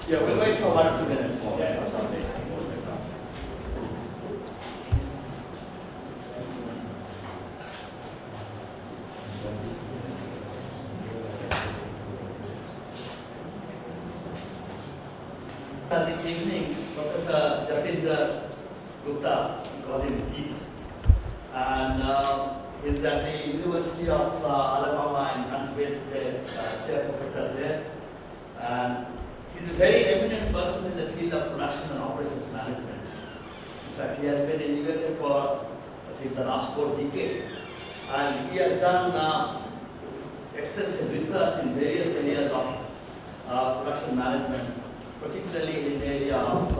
Yeah, we'll wait for 1 or 2 minutes more or something. This evening, Professor Jatinder Gupta, we call him Jeet, and he's at the University of Alabama in Huntsville. He's a chair professor there, and he's a very eminent person in the field of production and operations management. In fact, he has been in USA for, I think, the last 4 decades, and he has done extensive research in various areas of production management, particularly in the area of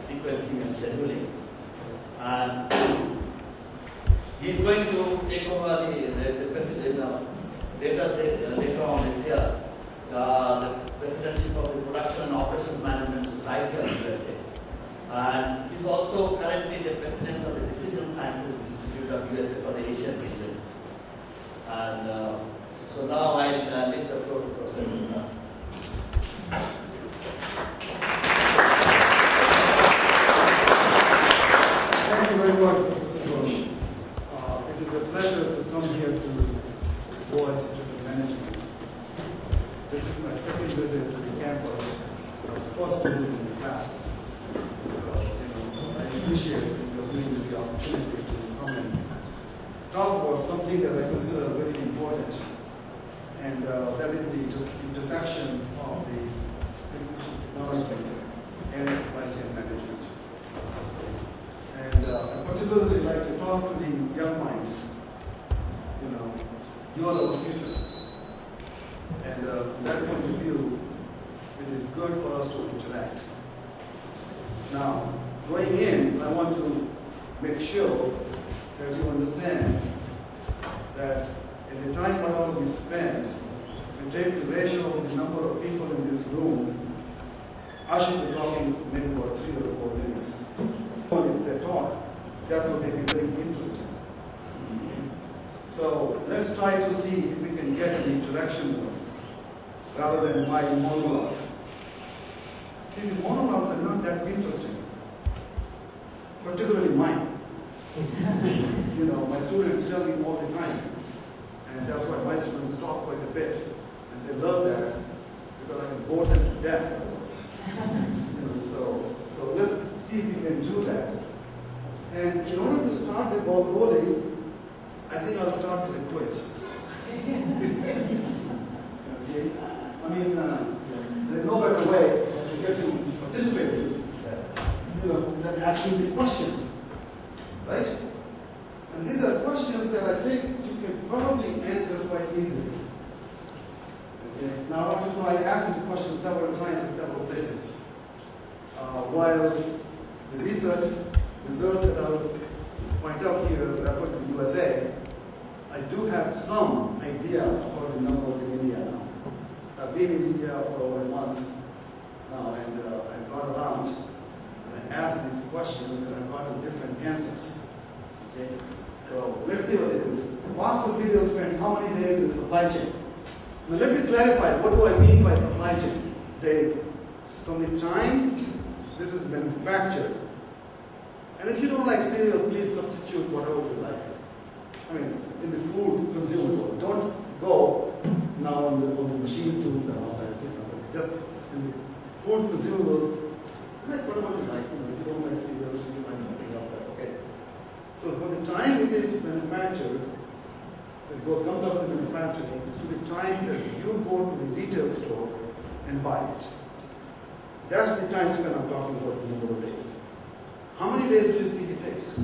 sequencing and scheduling. And he's going to take over the president later on this year, the presidency of the Production and Operations Management Society of USA. And he's also currently the president of the Decision Sciences Institute of USA for the Asian region. And so now I'll leave the floor to Professor Gupta. Thank you very much, Professor Ghosh. It is a pleasure to come here to Board Institute of Management. This is my second visit to the campus, my first visit in the classroom. So, I appreciate you giving me the opportunity to come and talk about something that I consider very important, and that is the intersection of the information technology and supply chain management. And I particularly like to talk to the young minds. You are our future. And from that point of view, it is good for us to interact. Now, going in, I want to make sure that you understand that in the time whatever we spend, if we take the ratio of the number of people in this room, I should be talking for maybe about 3 or 4 minutes. If they talk, that will be very interesting. So let's try to see if we can get an interaction with them, rather than my monologue. See, the monologues are not that interesting, particularly mine. My students tell me all the time, and that's why my students talk quite a bit, and they love that because I can bore them to death otherwise. So let's see if we can do that. And in order to start the ball rolling, I think I'll start with a quiz. Okay? There's no better way to get to participate than asking the questions, right? And these are questions that I think you can probably answer quite easily. Okay? Now, I asked this question several times in several places. While the research results that I was point out here refer to the USA, I do have some idea about the numbers in India now. I've been in India for over a month now, and I've gone around and I asked these questions and I've gotten different answers. Okay? So let's see what it is. The box of cereal spends how many days in the supply chain? Now let me clarify, what do I mean by supply chain? Days. From the time this is manufactured. And if you don't like cereal, please substitute whatever you like. In the food consumable. Don't go now on the machine tools and all that. Just in the food consumables, like whatever you like. If you don't like cereal, you like something else, that's okay. So from the time it is manufactured, it comes out of the manufacturing, to the time that you go to the retail store and buy it. That's the time span I'm talking about, the number of days. How many days do you think it takes?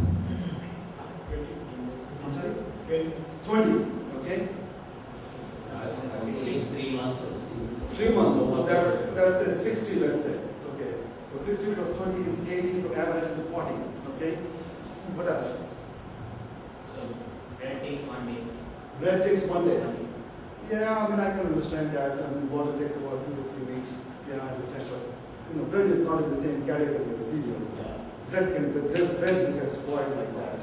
20, okay? I think 3 months or 6 months. 3 months, so that's a 60, let's say. Okay. So 60 plus 20 is 80, so average is 40, okay? What else? So bread takes 1 day. Bread takes 1 day. Yeah, I can understand that. Water takes about 2 to 3 weeks. Yeah, I understand. But bread is not in the same category as cereal. Yeah. Bread gets spoiled like that.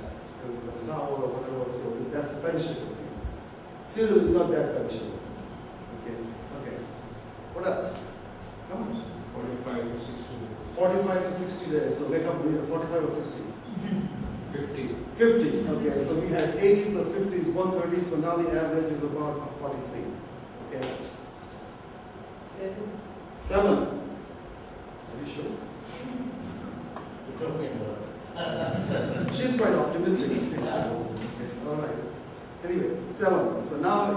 Sour or whatever, so that's a perishable thing. Cereal is not that perishable. Okay. What else? Come on. 45 to 60 days. 45 to 60 days. So wake up with 45 or 60. 50. 50. Okay, so we had 80 plus 50 is 130. So now the average is about 43. Okay. 7. Are you sure? She's quite optimistic. Okay, all right. Anyway, 7. So now it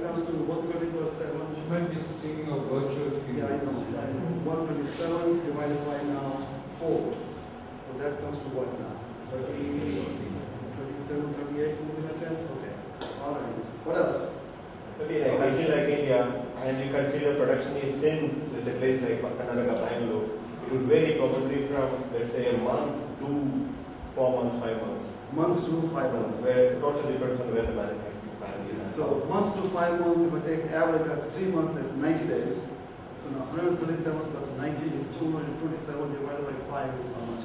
comes to 130 plus 7. She might be taking a virtual series. Yeah, I know. 127 divided by now 4. So that comes to what now? 30, 27, 38, something like that? Okay. All right. What else? Okay, like country like India, and you consider production is in let's say place like Karnataka, Bangalore, it would vary probably from let's say a month to 4 months, 5 months. Months to 5 months. Where it also depends on where the manufacturing plant is. So months to 5 months, if I take average, that's 3 months, that's 90 days. So now 127 plus 90 is 227 divided by 5 is how much?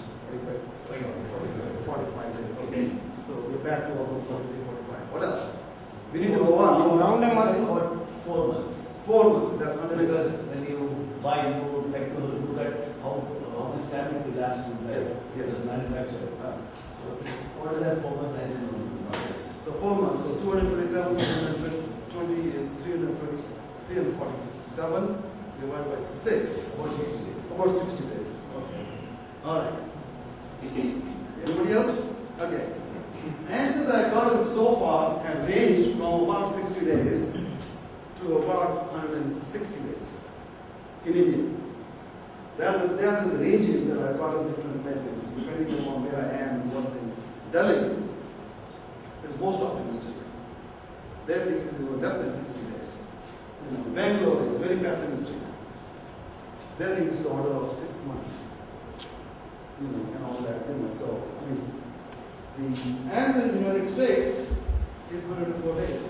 45 days. Okay. So we're back to almost 43, 45. What else? We need to go on. Around a month. About 4 months. 4 months, that's not Because when you buy, you would like to look at how much time it will last inside. Yes, yes. The manufacturer. So if it's older than 4 months, I don't know. So 4 months. So 227 220 is 330, 347 divided by 6. About 60 days. About 60 days. Okay. All right. Anybody else? Okay. Answers I got so far have ranged from about 60 days to about 160 days in India. There are the ranges that I got in different places, depending on where I am and what thing. Delhi is most optimistic. They think it will be less than 60 days. Bangalore is very pessimistic. They think it's the order of 6 months. And all that. So, I mean, the answer in the United States is 104 days.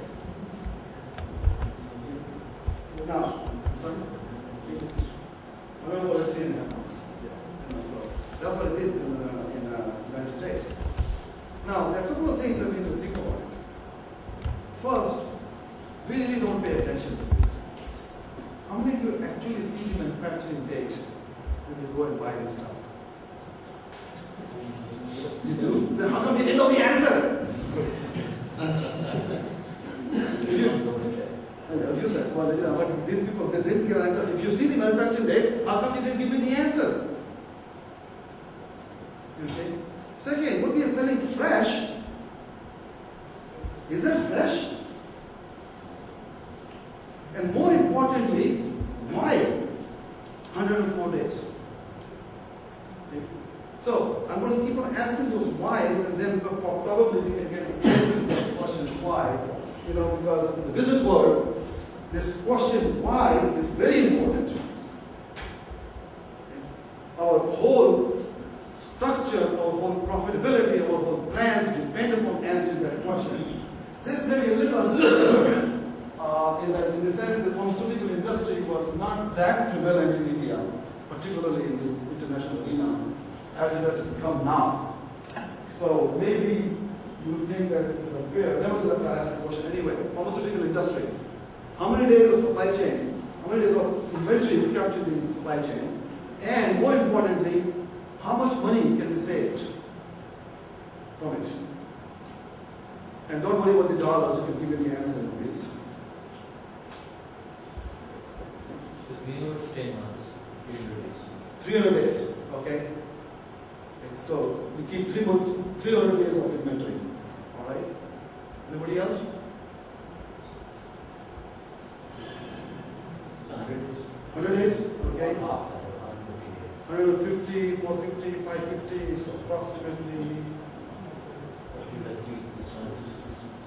Now, sorry? 104 is 3.5 months. So that's what it is in the United States. Now, there are a couple of things that we need to think about. First, we really don't pay attention to this. How many of you actually see the manufacturing date when you go and buy this stuff? You do? Then how come you didn't know the answer? You said, well, but these people, they didn't give an answer. If you see the manufacturing date, how come you didn't give me the answer? Okay. Second, what we are selling fresh, is that fresh? And more importantly, why 104 days? Okay. So, I'm going to keep on asking those whys, and then probably we can get the answer to those questions why. Because in the business world, this question why is very important. Our whole structure, our whole profitability, our whole plans depend upon answering that question. This may be a little unfair in the sense that the pharmaceutical industry was not that prevalent in India, particularly in the international arena, as it has become now. So maybe you would think that this is unfair. Nevertheless, I ask the question anyway. Pharmaceutical industry. How many days of supply chain? How many days of inventory is kept in the supply chain? And more importantly, how much money can be saved from it? And don't worry about the dollars. You can give me the answer in rupees. The minimum is 10 months, 300 days. Okay. So we keep 3 months, 300 days of inventory. All right. Anybody else? 100 days. Okay. 150, 450, 550 is approximately.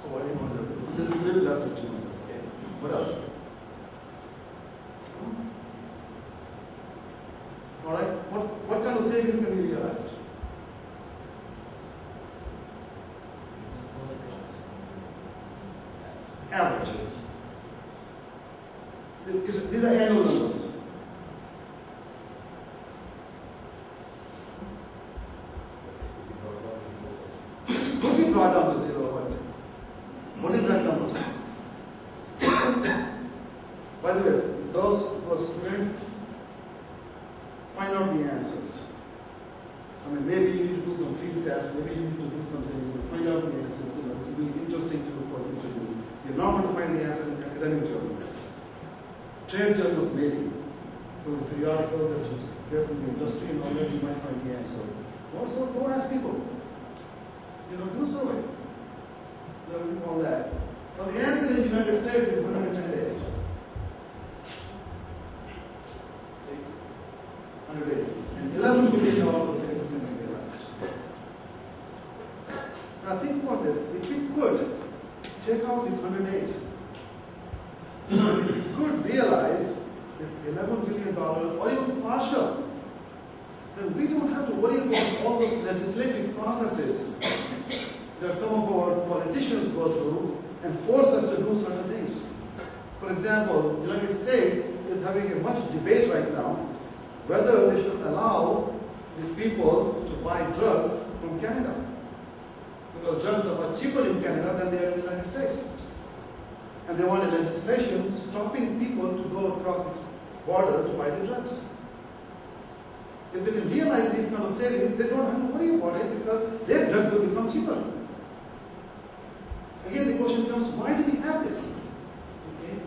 Oh, I didn't want this is a little less than 200. Okay. What else? All right. What kind of savings can be realized? Average. These are annual numbers. Could be brought down to zero, but what is that number? By the way, those who are students, answers. I mean, maybe you need to do some field tests, maybe you need to do something, find out the answers, it will be interesting for you to do. You're not going to find the answer in academic journals. Trade journals, maybe. So the periodical that you get from the industry and all that, you might find the answers. Also, go ask people. Do a survey. All that. Now, the answer in the United States is 110 days. 100 days. And $11 billion of savings can be realized. Now, think about this. If we could take out these 100 days, if we could realize this $11 billion or even partial, then we don't have to worry about all those legislative processes that some of our politicians go through and force us to do certain things. For example, the United States is having a much debate right now whether they should allow the people to buy drugs from Canada. Because drugs are much cheaper in Canada than they are in the United States. And they want a legislation stopping people to go across this border to buy the drugs. If they can realize these kind of savings, they don't have to worry about it because their drugs will become cheaper. Again, the question comes, why do we have this? Okay.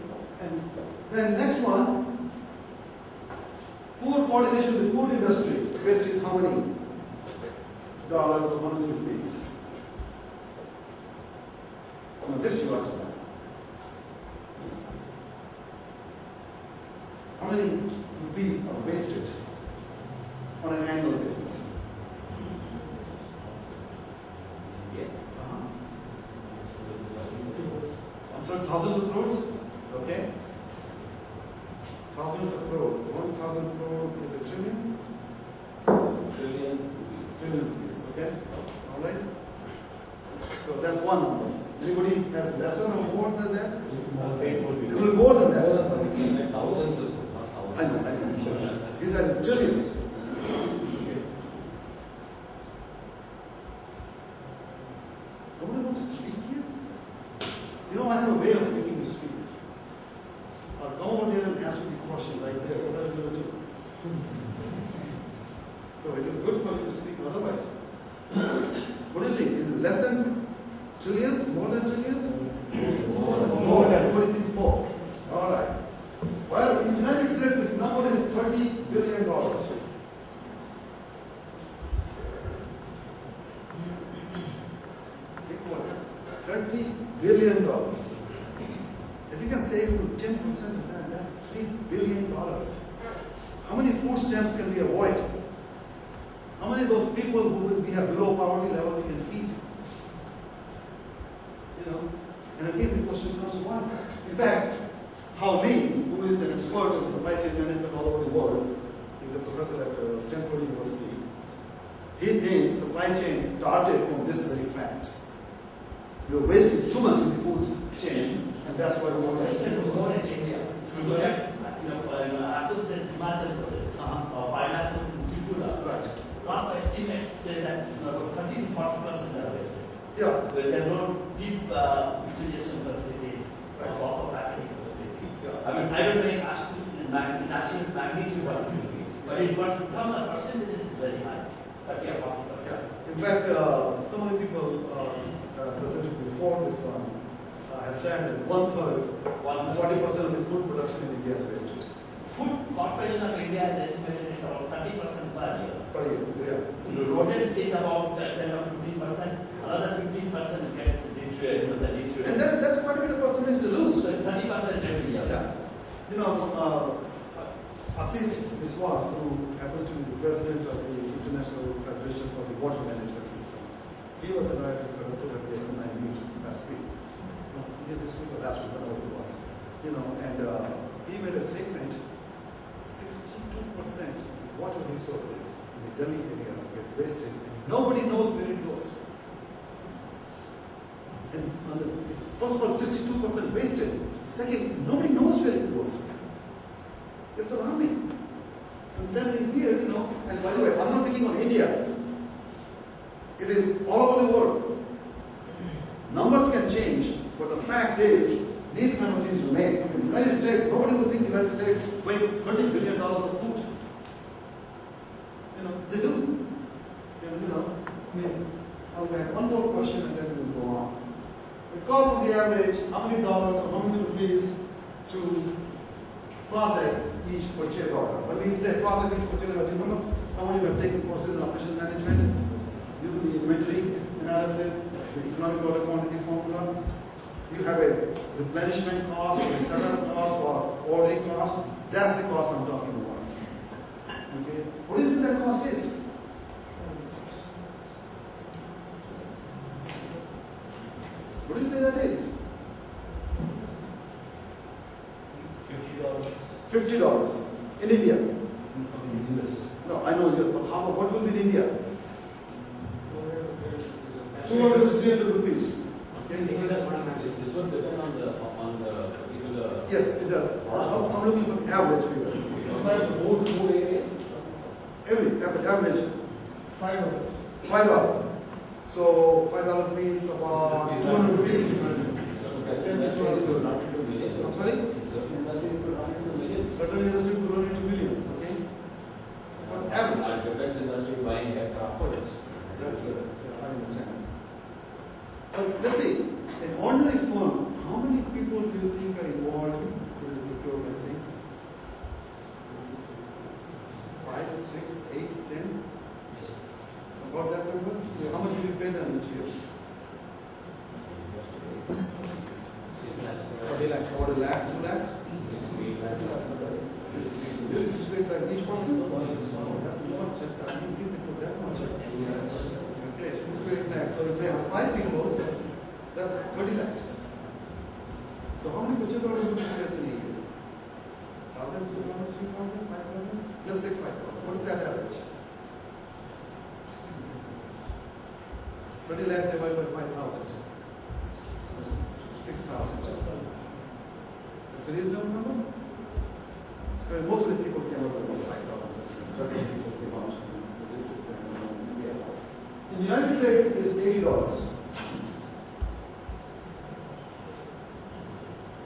And then next one, poor coordination with the food industry, wasting how many dollars or how many rupees? Now this you answer. How many rupees are wasted on an annual basis? I'm sorry, thousands of crores? Okay. Thousands of crores. 1,000 crore is a trillion? Trillion rupees, okay? All right? So that's one number. Anybody has lesser or more than that? It will be more than that. Thousands of I know. These are trillions. Okay. Nobody wants to speak here? I have a way of making you speak. I'll come over there and ask you the question right there. What are you going to do? So it is good for you to speak otherwise. What do you think? Is it less than trillions? More than trillions? More. Everybody thinks more. All right. Well, in the United States, this number is $30 billion. $30 billion. If you can save 10% of that, that's $3 billion. How many food stamps can we avoid? How many of those people who will be below poverty level we can feed? And again the question comes, why? In fact, Hao Li, who is an expert in supply chain management all over the world, he's a professor at Stanford University. He thinks supply chain started from this very fact. You're wasting too much in the food chain, and that's why we want to Question was more in India. So that, apples in Himachal Pradesh, or pineapples in Tripura. Right. Rough estimates say that about 30 to 40% are wasted. Yeah. Where there are no deep refrigeration facilities or Right. proper packaging facility. Yeah. I mean, I don't know in absolute magnitude what it will be, but in terms of percentages, it's very high, 30 or 40%. In fact, some of the people presented before this one has said that 1/3, 40% of the food production in India is wasted. Food Corporation of India has estimated it's about 30% per year. Per year, yeah. Rodents eat about 10 or 15%, another 15% gets deteriorated. And that's quite a bit of percentage to lose. So it's 30% every year. Yeah. Asit Biswas, who happens to be the president of the International Federation for the Water Management System, he was a director presented at the MNI meet last week. This week or last week, I don't know what it was. And he made a statement, 62% water resources in the Delhi area get wasted, and nobody knows where it goes. And first of all, 62% wasted. Second, nobody knows where it goes. It's alarming. And same thing here, and by the way, I'm not picking on India. It is all over the world. Numbers can change, but the fact is, these kind of things remain. In the United States, nobody would think the United States wastes $20 billion of food. to process each purchase order. When we say process each purchase order, remember, someone who have taken courses in operation management, you do the inventory analysis, the economic order quantity formula, you have a replenishment cost, or a setup cost, or ordering cost. That's the cost I'm talking about. Okay? What do you think that cost is? What do you think that is? $50. $50 in India. In US. No, I know you. How? What will be in India? 200 to 300 rupees. Okay. This one depends on the particular. Yes, it does. I'm looking for the average figures. Food areas. Average. $5. So $5 means about 200 rupees. I'm sorry? Certain industry could run into millions. Okay. But average. Defense industry buying aircraft projects. That's it. Yeah, I understand. But let's see, an ordinary firm, how many people do you think are involved in the procurement things? 5, 6, 8, 10? About that number? How much do you pay them each year? 40 lakhs. About a lakh, 2 lakh? Really 6 to 8 lakh each person? That's too much. I don't think they put that much. Okay, 6 to 8 lakhs. So if they have 5 people, that's 30 lakhs. So how many purchase orders would you face in a year? 1,000, 2,000, 3,000, 5,000? Let's take 5,000. What's that average? 30 lakhs divided by 5,000. 6,000. That's a reasonable number? Well, most of the people came up with about 5,000. That's what people came out. In the United States, it's $80.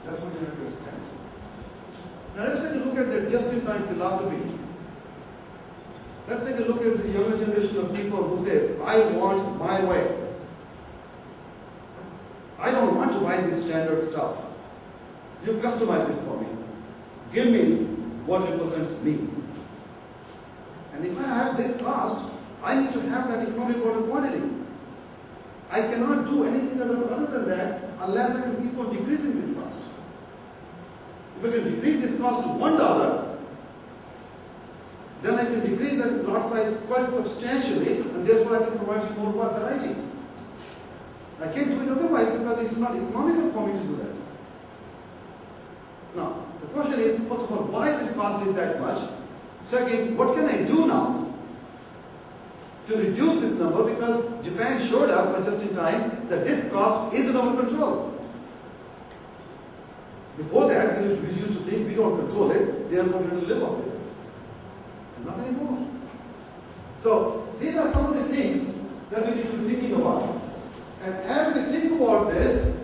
That's what the United States. Now let's take a look at the just-in-time philosophy. Let's take a look at the younger generation of people who say, I want my way. I don't want to buy this standard stuff. You customize it for me. Give me what represents me. And if I have this cost, I need to have that economic order quantity. I cannot do anything other than that unless I can keep on decreasing this cost. If I can decrease this cost to $1, then I can decrease that lot size quite substantially, and therefore I can provide you more variety. I can't do it otherwise because it is not economical for me to do that. Now, the question is, first of all, why this cost is that much? Second, what can I do now to reduce this number? Because Japan showed us, by just in time, that this cost is in our control. Before that, we used to think we don't control it, therefore we don't live up with this. Not anymore. So, these are some of the things that we need to be thinking about. And as we think about this,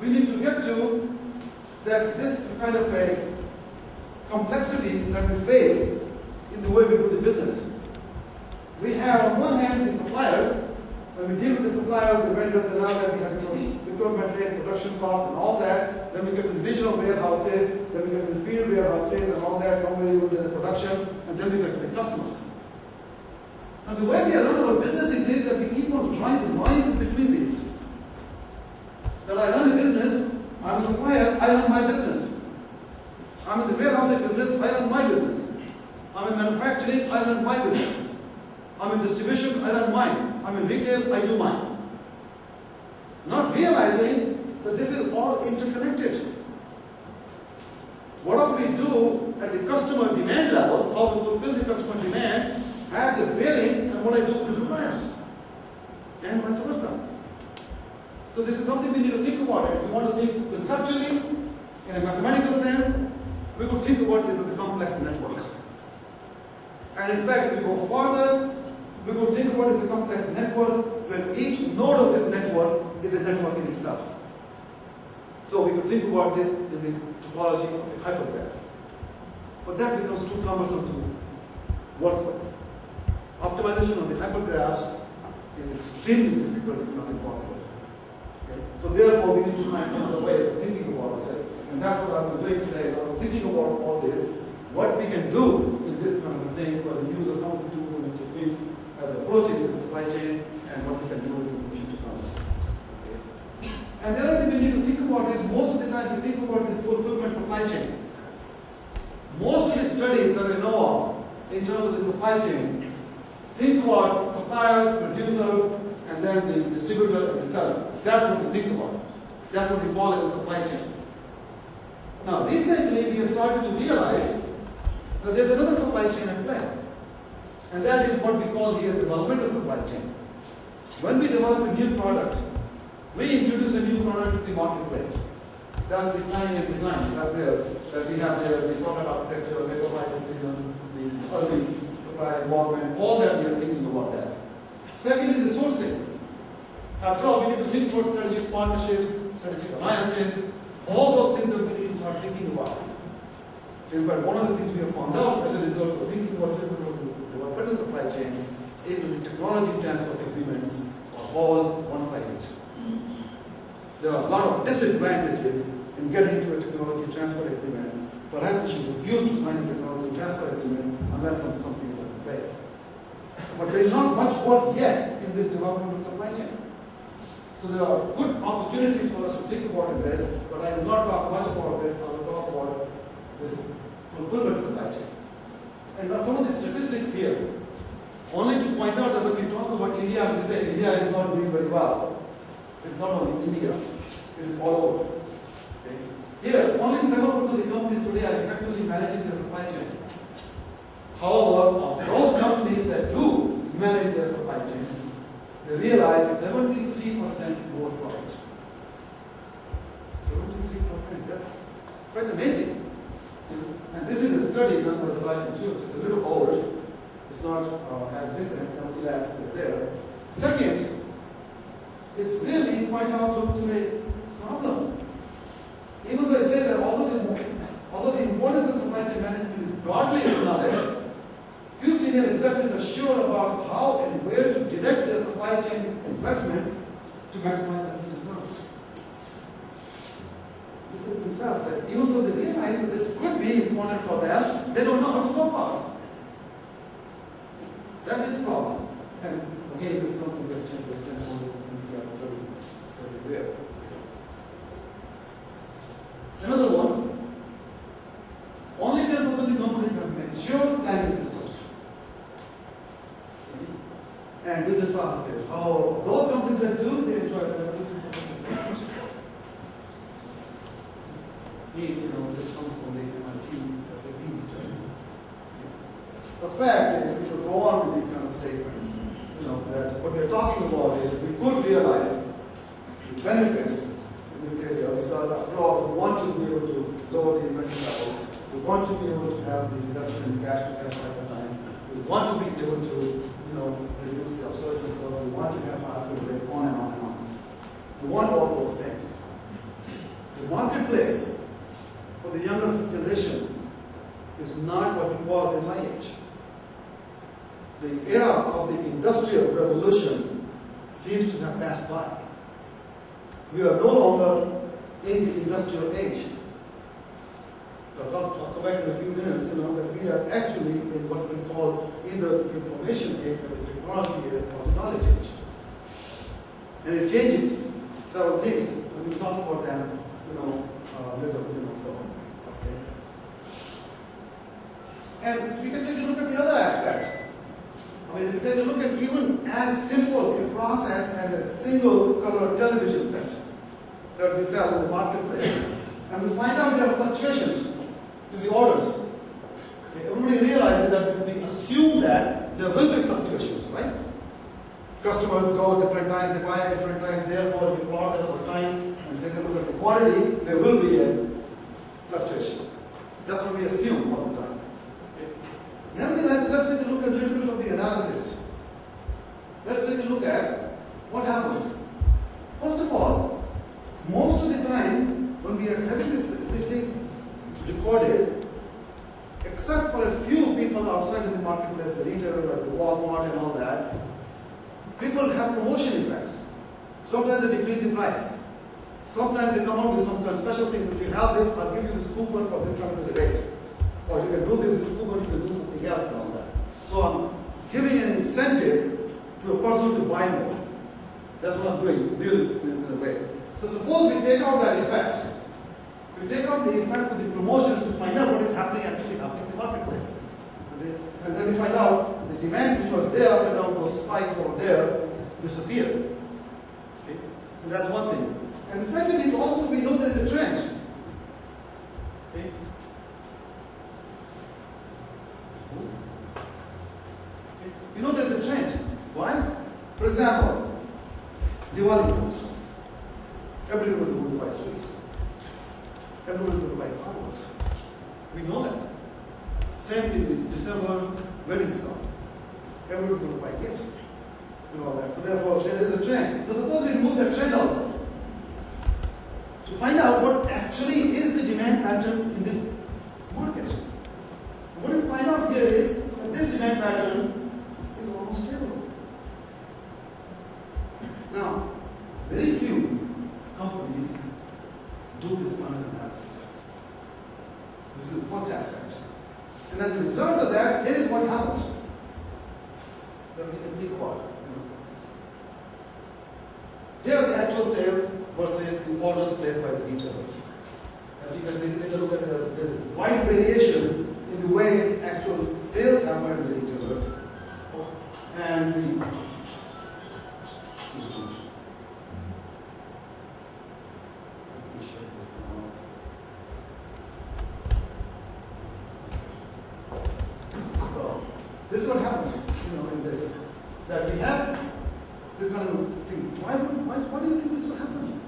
we need to get to that this kind of a complexity that we face in the way we do the business. We have on one hand the suppliers. When we deal with the suppliers, the vendors, and now that we have procurement rate, production costs, and all that, then we get to the regional warehouses, then we get to the field warehouses, and all that, somewhere you do the production, and then we get to the customers. Now the way we run our businesses is that we keep on drawing the lines in between these. That I run a business, I'm a supplier, I run my business. I'm in the warehousing business, I run my business. I'm in manufacturing, I run my business. I'm in distribution, I run mine. I'm in retail, I do mine. Not realizing that this is all interconnected. Whatever we do at the customer demand level, how we fulfill the customer demand, has a bearing on what I do with the suppliers. And vice versa. So this is something we need to think about. If we want to think conceptually, in a mathematical sense, we could think about this as a complex network. And in fact, if we go further, we could think about it as a complex network where each node of this network is a network in itself. So we could think about this in the topology of a hypergraph. But that becomes too cumbersome to work with. Optimization of the hypergraphs is extremely difficult, if not impossible. Okay? So therefore, we need to find some other ways of thinking about this. And that's what I'm doing today. I'm thinking about all this, what we can do in this kind of a thing for the use of some of the tools and techniques as approaches in supply chain and what we can do with information technology. Okay. And the other thing we need to think about is most of the time we think about this fulfillment supply chain. Most of the studies that I know of in terms of the supply chain think about supplier, producer, and then the distributor and the seller. That's what we think about. That's what we call it a supply chain. Now, recently we have started to realize that there's another supply chain at play. And that is what we call here developmental supply chain. When we develop a new product, we introduce a new product to the marketplace. That's the planning and design. That's there. That we have there, the product architecture, labor by decision, the early supply involvement, all that we are thinking about that. Second is the sourcing. After all, we need to think about strategic partnerships, strategic alliances, all those things that we need to start thinking about. In fact, one of the things we have found out as a result of thinking about the developmental supply chain is that the technology transfer agreements are all one-sided. There are a lot of disadvantages in getting to a technology transfer agreement. Perhaps we should refuse to sign a technology transfer agreement unless some things are in place. But there is not much work yet in this developmental supply chain. So there are good opportunities for us to think about this, but I will not talk much about this. I will talk about this fulfillment supply chain. And some of the statistics here, only to point out that when we talk about India, we say India is not doing very well. It's not only India, it is all over. Okay? Here, only 7% of the companies today are effectively managing their supply chain. However, of those companies that do manage their supply chains, they realize 73% more profit. 73%, that's quite amazing. And this is a study done by the Life Institute. It's a little old. It's not as recent, nevertheless, it's there. Second, it really points out to a problem. Even though I say that although the importance of supply chain management is broadly acknowledged, few senior executives are sure about how and where to direct their supply chain investments to maximize business results. This is himself that even though they realize that this could be important for them, they don't know how to go about it. That is a problem. And again, this comes from the exchanges standpoint of the NCR study that is there. Another one, only 10% of the companies have mature planning systems. And business processes. Oh, those companies that do, they enjoy 73% of profit. This comes from the MIT SAP study. The fact is, we should go on with these kind of statements. That what we're talking about is we could realize the benefits in this area because after all, we want to be able to lower the inventory level. We want to be able to have the reduction in cash to cash cycle time. We want to be able to reduce the obsolescence cost. We want to have higher fill rate, on and on and on. We want all those things. The marketplace for the younger generation is not what it was in my age. The era of the industrial revolution seems to have passed by. We are no longer in the industrial age. So I'll talk back in a few minutes, that we are actually in what we call either the information age or the technology age or the knowledge age. And it changes several things. We will talk about them, later, so on. Okay. And we can take a look at the other aspect. If you take a look at even as simple a process as a single color television set that we sell in the marketplace, and we find out there are fluctuations in the orders. Okay, everybody realizes that we assume that there will be fluctuations, right? Customers go different times, they buy at different times, therefore we plot that over time and take a look at the quantity, there will be a fluctuation. That's what we assume all the time. Okay. Nevertheless, let's take a look at a little bit of the analysis. Let's take a look at what happens. First of all, most of the time when we are having these things recorded, except for a few people outside of the marketplace, the retailer like the Walmart and all that, people have promotion effects. Sometimes they decrease the price. sometimes they come out with some kind of special thing. If you have this, I'll give you this coupon for this kind of rate. Or you can do this with coupon, you can do something else and all that. So I'm giving an incentive to a person to buy more. That's what I'm doing, really, in a way. So suppose we take out that effect. We take out the effect of the promotions to find out what is actually happening in the marketplace. Okay? And then we find out the demand which was there up and down, those spikes over there, disappear. Okay? And that's one thing. And the second is also we know there is a trend. Okay? You know there is a trend. Why? For example, Diwali comes. Everybody will buy sweets. Everybody will buy fireworks. We know that. Same thing with December weddings come. Everybody will buy gifts and all that. So therefore, there is a trend. So suppose we remove that trend also to find out what actually is the demand pattern in the market. What we find out here is that this demand pattern is almost stable. Now, very few companies do this kind of analysis. This is the first aspect. And as a result of that, here is what happens. That we can think about. Here are the actual sales versus the orders placed by the retailers. And you can take a look at the wide variation in the way actual sales happen by the retailer and the this is what happens, in this. That we have the kind of thing. Why do you think this will happen?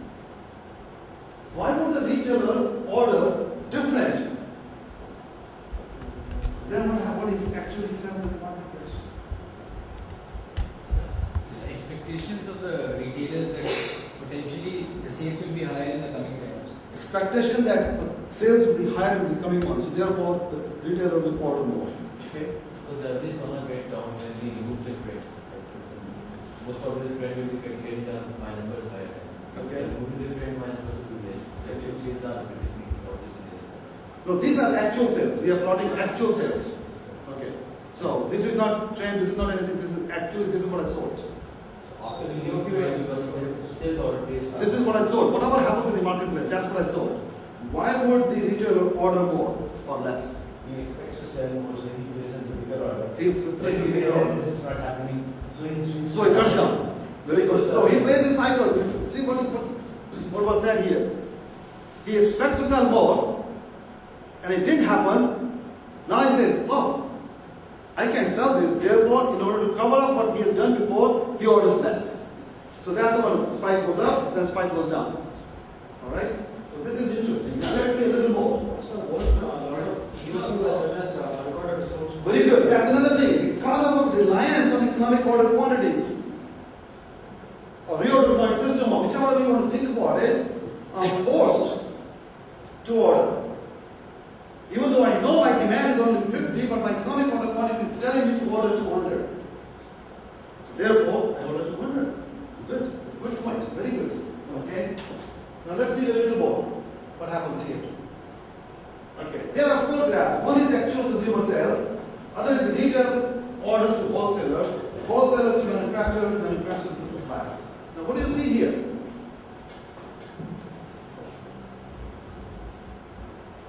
Why would the retailer order different than what is actually selling in the marketplace? The expectations of the retailers that potentially the sales will be higher in the coming times. Expectation that sales will be higher in the coming months, so therefore the retailer will order more. Okay? So the average gonna get down when we remove the trend. Most probably the trend will be getting down, my numbers higher. Okay. Removing the trend, my numbers will be less. So actual sales are predicting what this is. No, these are actual sales. We are plotting actual sales. Okay. So this is not trend, this is not anything, this is what I sold. After the new period, because sales order base. This is what I sold. Whatever happens in the marketplace, that's what I sold. Why would the retailer order more or less? He expects to sell more, so he places a bigger order. He places a bigger order. This is not happening. So it cuts down. Very good. So he plays a cycle. See what was said here. He expects to sell more, and it didn't happen. Now he says, oh, I can sell this. Therefore, in order to cover up what he has done before, he orders less. So that's when spike goes up, then spike goes down. All right. So this is interesting. Now let's see a little more. Very good. That's another thing. Because of our reliance on economic order quantities, or reorder point system, or whichever you want to think about it, I'm forced to order. Even though I know my demand is only 50, but my economic order quantity is telling me to order 200. Therefore, I order 200. Good. Good point. Very good. Okay. Now let's see a little more. What happens here? Okay. Here are four graphs. One is actual consumer sales. Other is retail orders to wholesalers. Wholesalers to manufacturers, manufacturers to suppliers. Now what do you see here?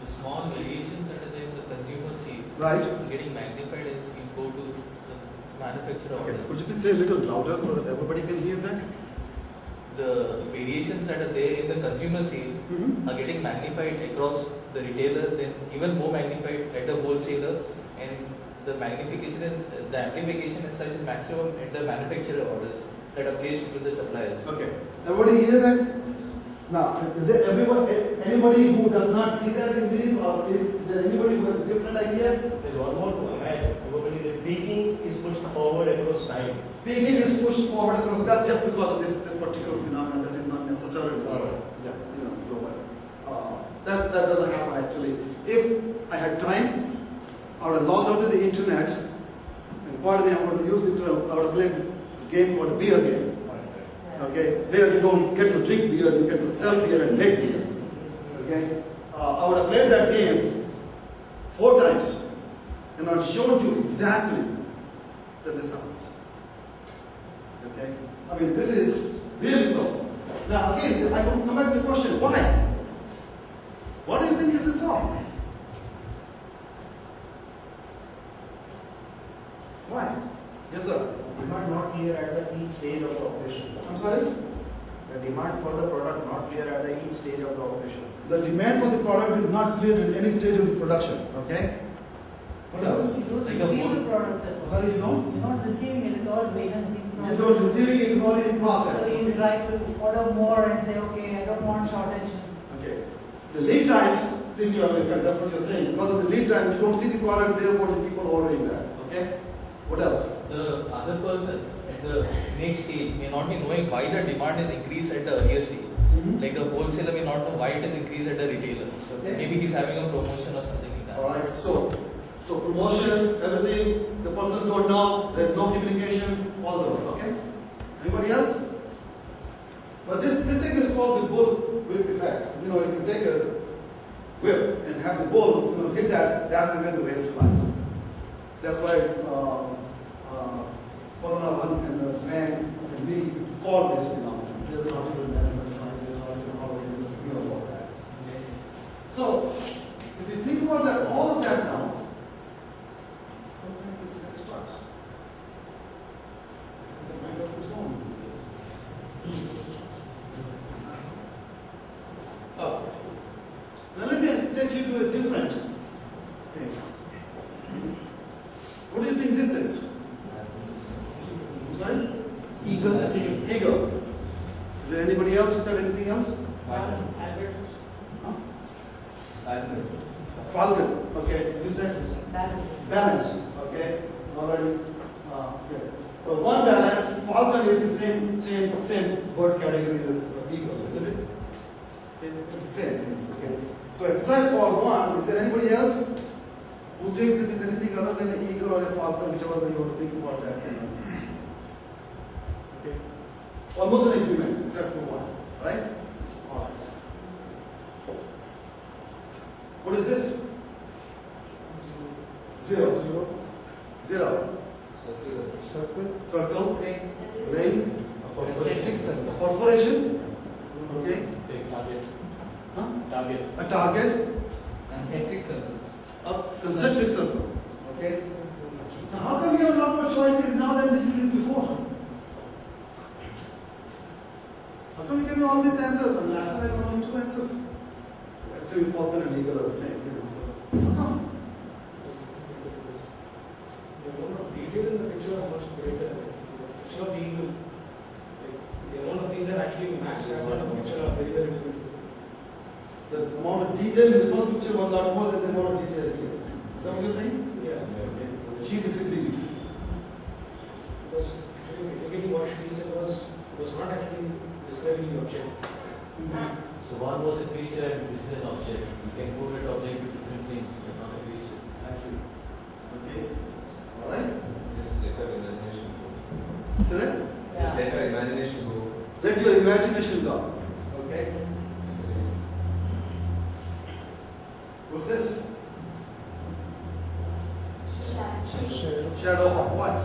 The small variations that are there in the consumer sees Right. getting magnified as you go to the manufacturer Okay. order. Could you please say a little louder so that everybody can hear that? The variations that are there in the consumer sales are getting magnified across the retailer, then even more magnified at the wholesaler, and the magnification is the amplification is such as maximum at the manufacturer orders that are placed with the suppliers. Okay. Everybody hear that? Now, is there anybody who does not see that in this, or is there anybody who has a different idea? There's one more to add. Probably the peaking is pushed forward across time. Peaking is pushed forward across. That's just because of this particular phenomenon that is not necessarily so. Yeah, that doesn't happen actually. If I had time, I would have logged onto the internet, and pardon me, I'm going to use the term, I would have played a game called a beer game. Okay, where you don't get to drink beer, you get to sell beer and make beer. Okay, I would have played that game 4 times, and I showed you exactly that this happens. Okay, I mean this is really so. Now again, I come back to the question: why? What do you think this is so? Why? Yes, sir. Demand not clear at the each stage of the operation. I'm sorry. The demand for the product not clear at the each stage of the operation. The demand for the product is not clear at any stage of the production. Okay. What else? You don't Like a receive whole- the product at all. Sorry, you don't. You're not receiving it, it's all waiting in You process. don't receiving it is already in process. So you try to order more and say, okay, I don't want shortage. Okay. The lead times seem to have an effect. That's what you're saying. Because of the lead time, you don't see the product, therefore the people ordering that. Okay. What else? The other person at the next stage may not be knowing why the demand is increased at the earlier stage. Like the wholesaler may not know why it is increased at the retailer. Okay. Maybe he's having a promotion or something like that. All right. So promotions, everything. The person don't know. There's no communication. All those. Okay. Anybody else? But this thing is called the bullwhip effect. You know, if you take a whip and have the bull, hit that, that's the way the waves fly. That's why Corona and the man and me call this phenomenon. There's an article in management science, there's an article how it is, you know about that. Okay? So, if you think about that, all of that now, sometimes this gets stuck. Because the mind of its own. Now let me take you to a different thing. What do you think this is? I'm sorry? Eagle. Eagle. Is there anybody else who said anything else? Albert, Huh? Falcon. Okay. You said? balance. Balance. Okay. Already. Okay. So one balance. Falcon is the same bird category as eagle, isn't it? It's the same thing. Okay. So except for one, is there anybody else who thinks it is anything other than an eagle or a falcon, whichever way you want to think about that? Okay. Almost an agreement, except for one, right? All right. What is this? Zero. Zero. Circle. Ring. Concentric circle. Perforation. Okay. Huh? A target. Concentric circle. A concentric circle. Okay. Now, how come you have a lot more choices now than you did before? How come you give me all these answers? And last time I got only 2 answers. Actually, falcon and eagle are the same. So, how come? The amount of detail in the picture are much greater. The picture of the eagle, like, the amount of things that actually match that kind of picture are very, very different. The amount of detail in the first picture was a lot more than the amount of detail here. Is that what you're saying? Yeah. Okay. She disagrees. Because actually, basically what she said was not actually describing the object. So one was a creature and this is an object. You can prove it object to different things, but not a creature. I see. Okay. All right. Just let our imagination go. So that? Just let our imagination go. Let your imagination go. Okay. What's this? Shadow of what?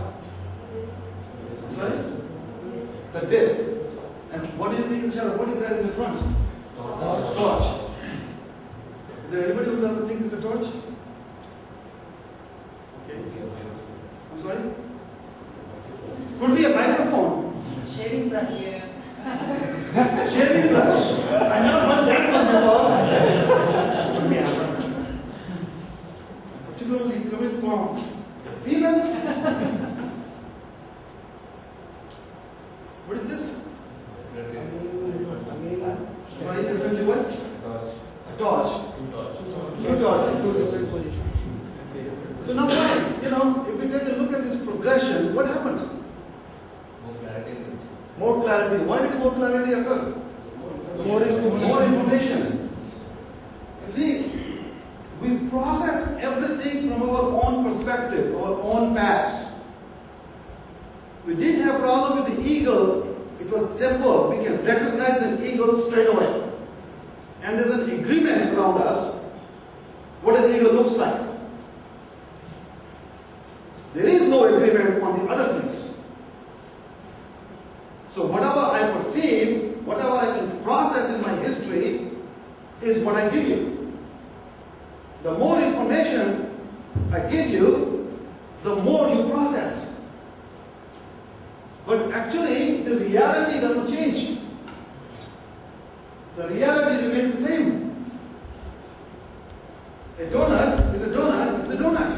I'm sorry? The disc. And what do you think is the shadow? What is that in the front? Torch. Is there anybody who doesn't think it's a torch? Okay. I'm sorry? Could be a microphone. Shaving brush, yeah. Shaving brush. I never heard that one before. Particularly coming from a female. What is this? Sorry, differently what? A torch. Two torches. So now why? If we take a look at this progression, what happened? More clarity. Why did more clarity occur? More information. You see, we process everything from our own perspective, our own past. We didn't have problem with the eagle It was simple. We can recognize an eagle straight away. And there's an agreement around us what an eagle looks like. There is no agreement on the other things. So whatever I perceive, whatever I can process in my history is what I give you. The more information I give you, the more you process. But actually, the reality doesn't change. The reality remains the same. A donut is a donut is a donut.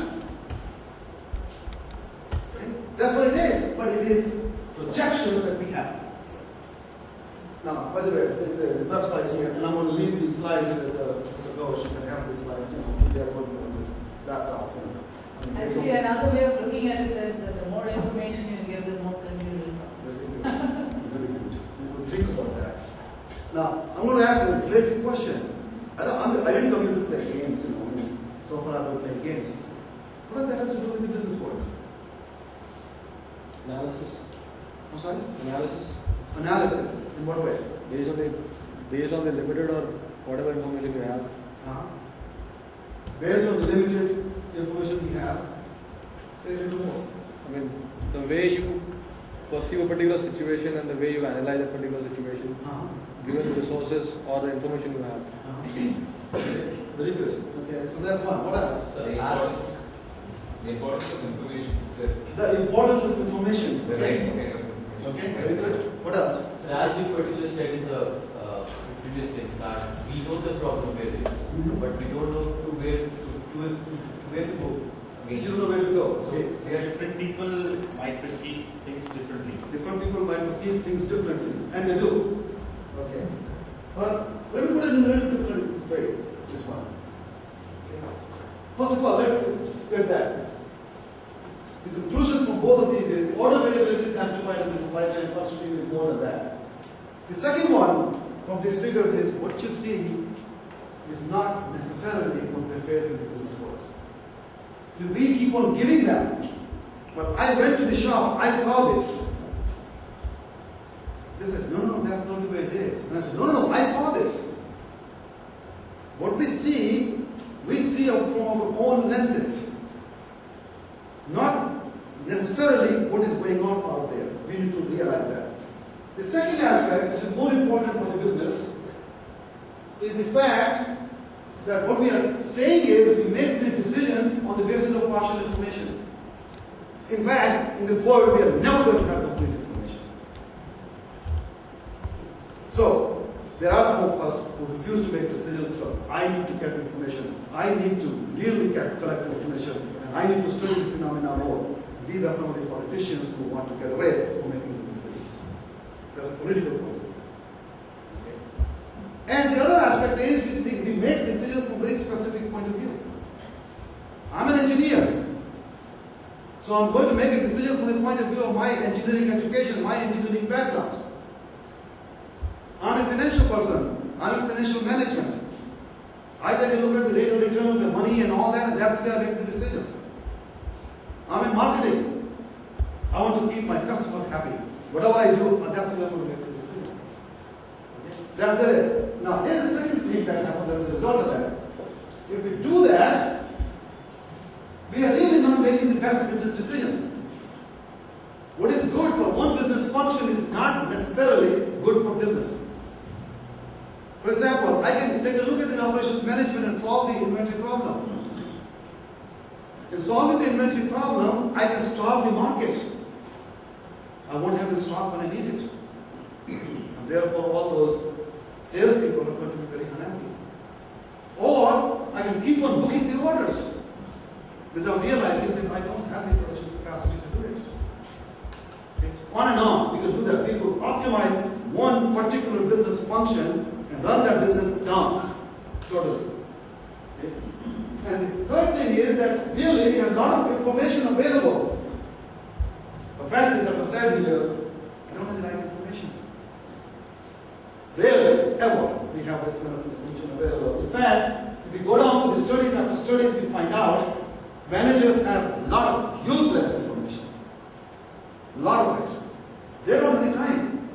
Okay? That's what it is. But it is projections that we have. Now, by the way, the website here, and I'm going to leave these slides with Ghosh. You can have these slides, they're going to be on this laptop. Actually, another way of looking at it is that the more information you give, the more confusion. Very good. Very good. You could think about that. Now, I'm going to ask a related question. I didn't come here to play games, So far I've been playing games. What does that have to do with the business world? Analysis. I'm sorry? Analysis. Analysis. In what way? Based on the limited or whatever information you have. Based on the limited information we have, say a little more. I mean, the way you perceive a particular situation and the way you analyze a particular situation, given the resources or the information you have. Very good. Okay, so that's one. What else? The importance of information. The importance of information. The right kind of information. Okay, very good. What else? So as you particularly said in the previous thing, that we know the problem where it is, but we don't know where to go. You don't know where to go. Okay. Different people might perceive things differently. Different people might perceive things differently, and they do. Okay. But let me put it in a little different way. This one. Okay. First of all, let's get that. The conclusion from both of these is order variability is amplified in the supply chain. Cost stream is more than that. The second one from these figures is what you see is not necessarily what they face in the business world. So we keep on giving them. Well, I went to the shop, I saw this. They said, no, that's not the way it is. And I said, no, I saw this. What we see from our own lenses. Not necessarily what is going on out there. We need to realize that. The second aspect, which is more important for the business, is the fact that what we are saying is we make the decisions on the basis of partial information. In fact, in this world, we are never going to have complete information. So, there are some of us who refuse to make decisions. So I need to get information. I need to really collect information. And I need to study the phenomena more. These are some of the politicians who want to get away from making the decisions. That's a political point. Okay. And the other aspect is we make decisions from a very specific point of view. I'm an engineer. So I'm going to make a decision from the point of view of my engineering education, my engineering background. I'm a financial person. I'm in financial management. I take a look at the rate of returns, the money and all that, and that's the way I make the decisions. I'm in marketing. I want to keep my customer happy. Whatever I do, that's the way I'm going to make the decision. Okay? That's the Now, here's the second thing that happens as a result of that. If we do that, we are really not making the best business decision. What is good for one business function is not necessarily good for business. For example, I can take a look at the operations management and solve the inventory problem. In solving the inventory problem, I can stop the market. I won't have the stock when I need it. And therefore, all those salespeople are going to be very unhappy. Or I can keep on booking the orders without realizing that I don't have the production capacity to do it. Okay? On and on, we can do that. We could optimize one particular business function and run that business down totally. Okay? And the third thing is that really we have a lot of information available. The fact that I said here, I don't have the right information. Rarely, ever, we have this kind of information available. In fact, if we go down to the studies after studies, we find out managers have a lot of useless information. A lot of it. They don't have the time.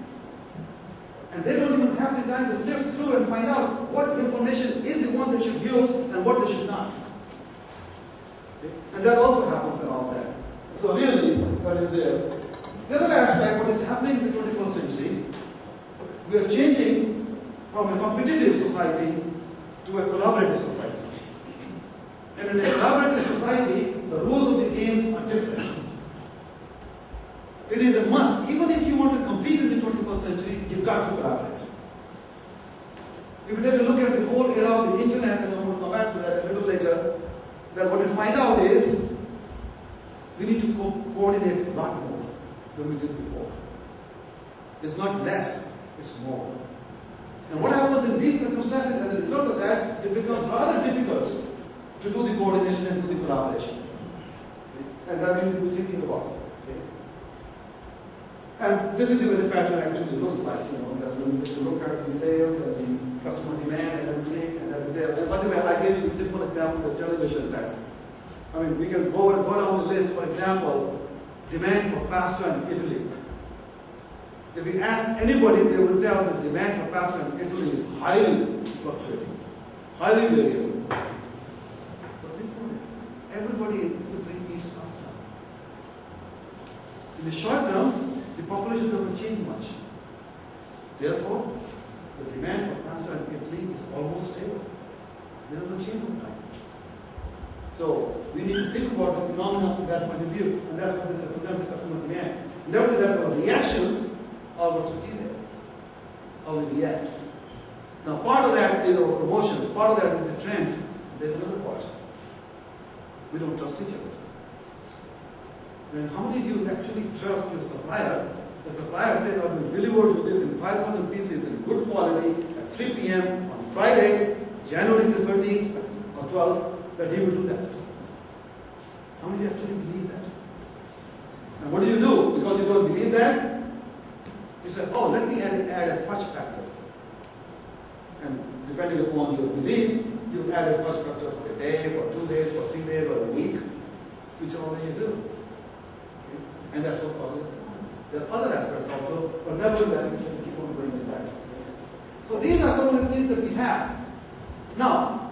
And they don't even have the time to sift through and find out what information is the one they should use and what they should not. Okay? And that also happens in all that. So really, what is there? The other aspect, what is happening in the 21st century, we are changing from a competitive society to a collaborative society. And in a collaborative society, the rules of the game are different. It is a must. Even if you want to compete in the 21st century, you've got to collaborate. If you take a look at the whole era of the internet, and I'm going to come back to that a little later, that what we find out is we need to coordinate a lot more than we did before. It's not less, it's more. And what happens in these circumstances as a result of that, it becomes rather difficult to do the coordination and do the collaboration. And that we need to be thinking about. And this is the way the pattern actually looks like, that when you look at the sales and the customer demand and everything, and that is there. And by the way, I gave you the simple example of television sets. I mean, we can go down the list. For example, demand for pasta in Italy. If we ask anybody, they will tell that demand for pasta in Italy is highly fluctuating, highly variable. But think about it. Everybody in Italy eats pasta. In the short term, the population doesn't change much. Therefore, the demand for pasta in Italy is almost stable. It doesn't change over time. So we need to think about the phenomenon from that point of view, and that's what this represents the customer demand. Nevertheless, our reactions are what you see there. How we react. Now, part of that is our promotions, part of that is the trends. There's another part. We don't trust each other. Then how many of you actually trust your supplier? The supplier says, I will deliver you this in 5,000 pieces in good quality at 3 p.m. on Friday, January the 13th or 12th, that he will do that. How many actually believe that? And what do? Because you don't believe that, you say, oh, let me add a fudge factor. And depending upon your belief, you add a fudge factor for a day, for 2 days, for 3 days, or a week, whichever way you do. Okay? And that's what causes it. There are other aspects also, but nevertheless, we can keep on going with that. So these are some of the things that we have. Now,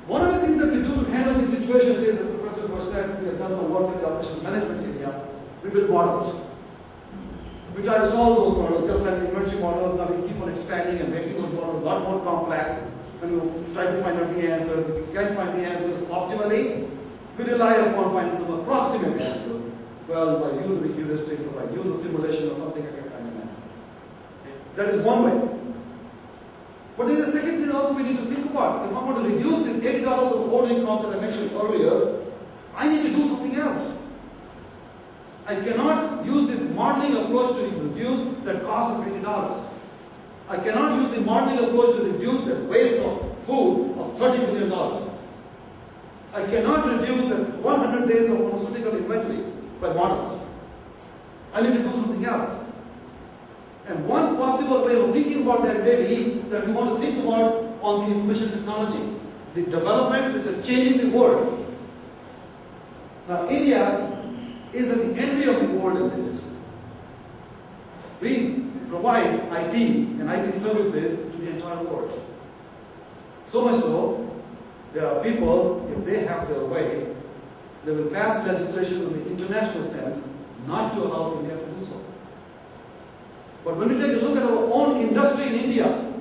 one of the things that we do to handle these situations is, as Professor Bush said, we have done some work in the operations management area. We build models. We try to solve those models, just like the emerging models. Now we keep on expanding and making those models a lot more complex. And we try to find out the answers. If we can't find the answers optimally, we rely upon finding some approximate answers. Well, by using the heuristics or by using simulation or something, I can find an answer. Okay? That is one way. But there is a second thing also we need to think about. If I want to reduce this $80 of ordering cost that I mentioned earlier, I need to do something else. I cannot use this modeling approach to reduce the cost of $80. I cannot use the modeling approach to reduce the waste of food of $30 billion. I cannot reduce the 100 days of pharmaceutical inventory by models. I need to do something else. And one possible way of thinking about that may be that we want to think about on the information technology, the developments which are changing the world. Now, India is at the envy of the world in this. We provide IT and IT services to the entire world. So much so, there are people, if they have their way, they will pass legislation in the international sense not to allow India to do so. But when we take a look at our own industry in India,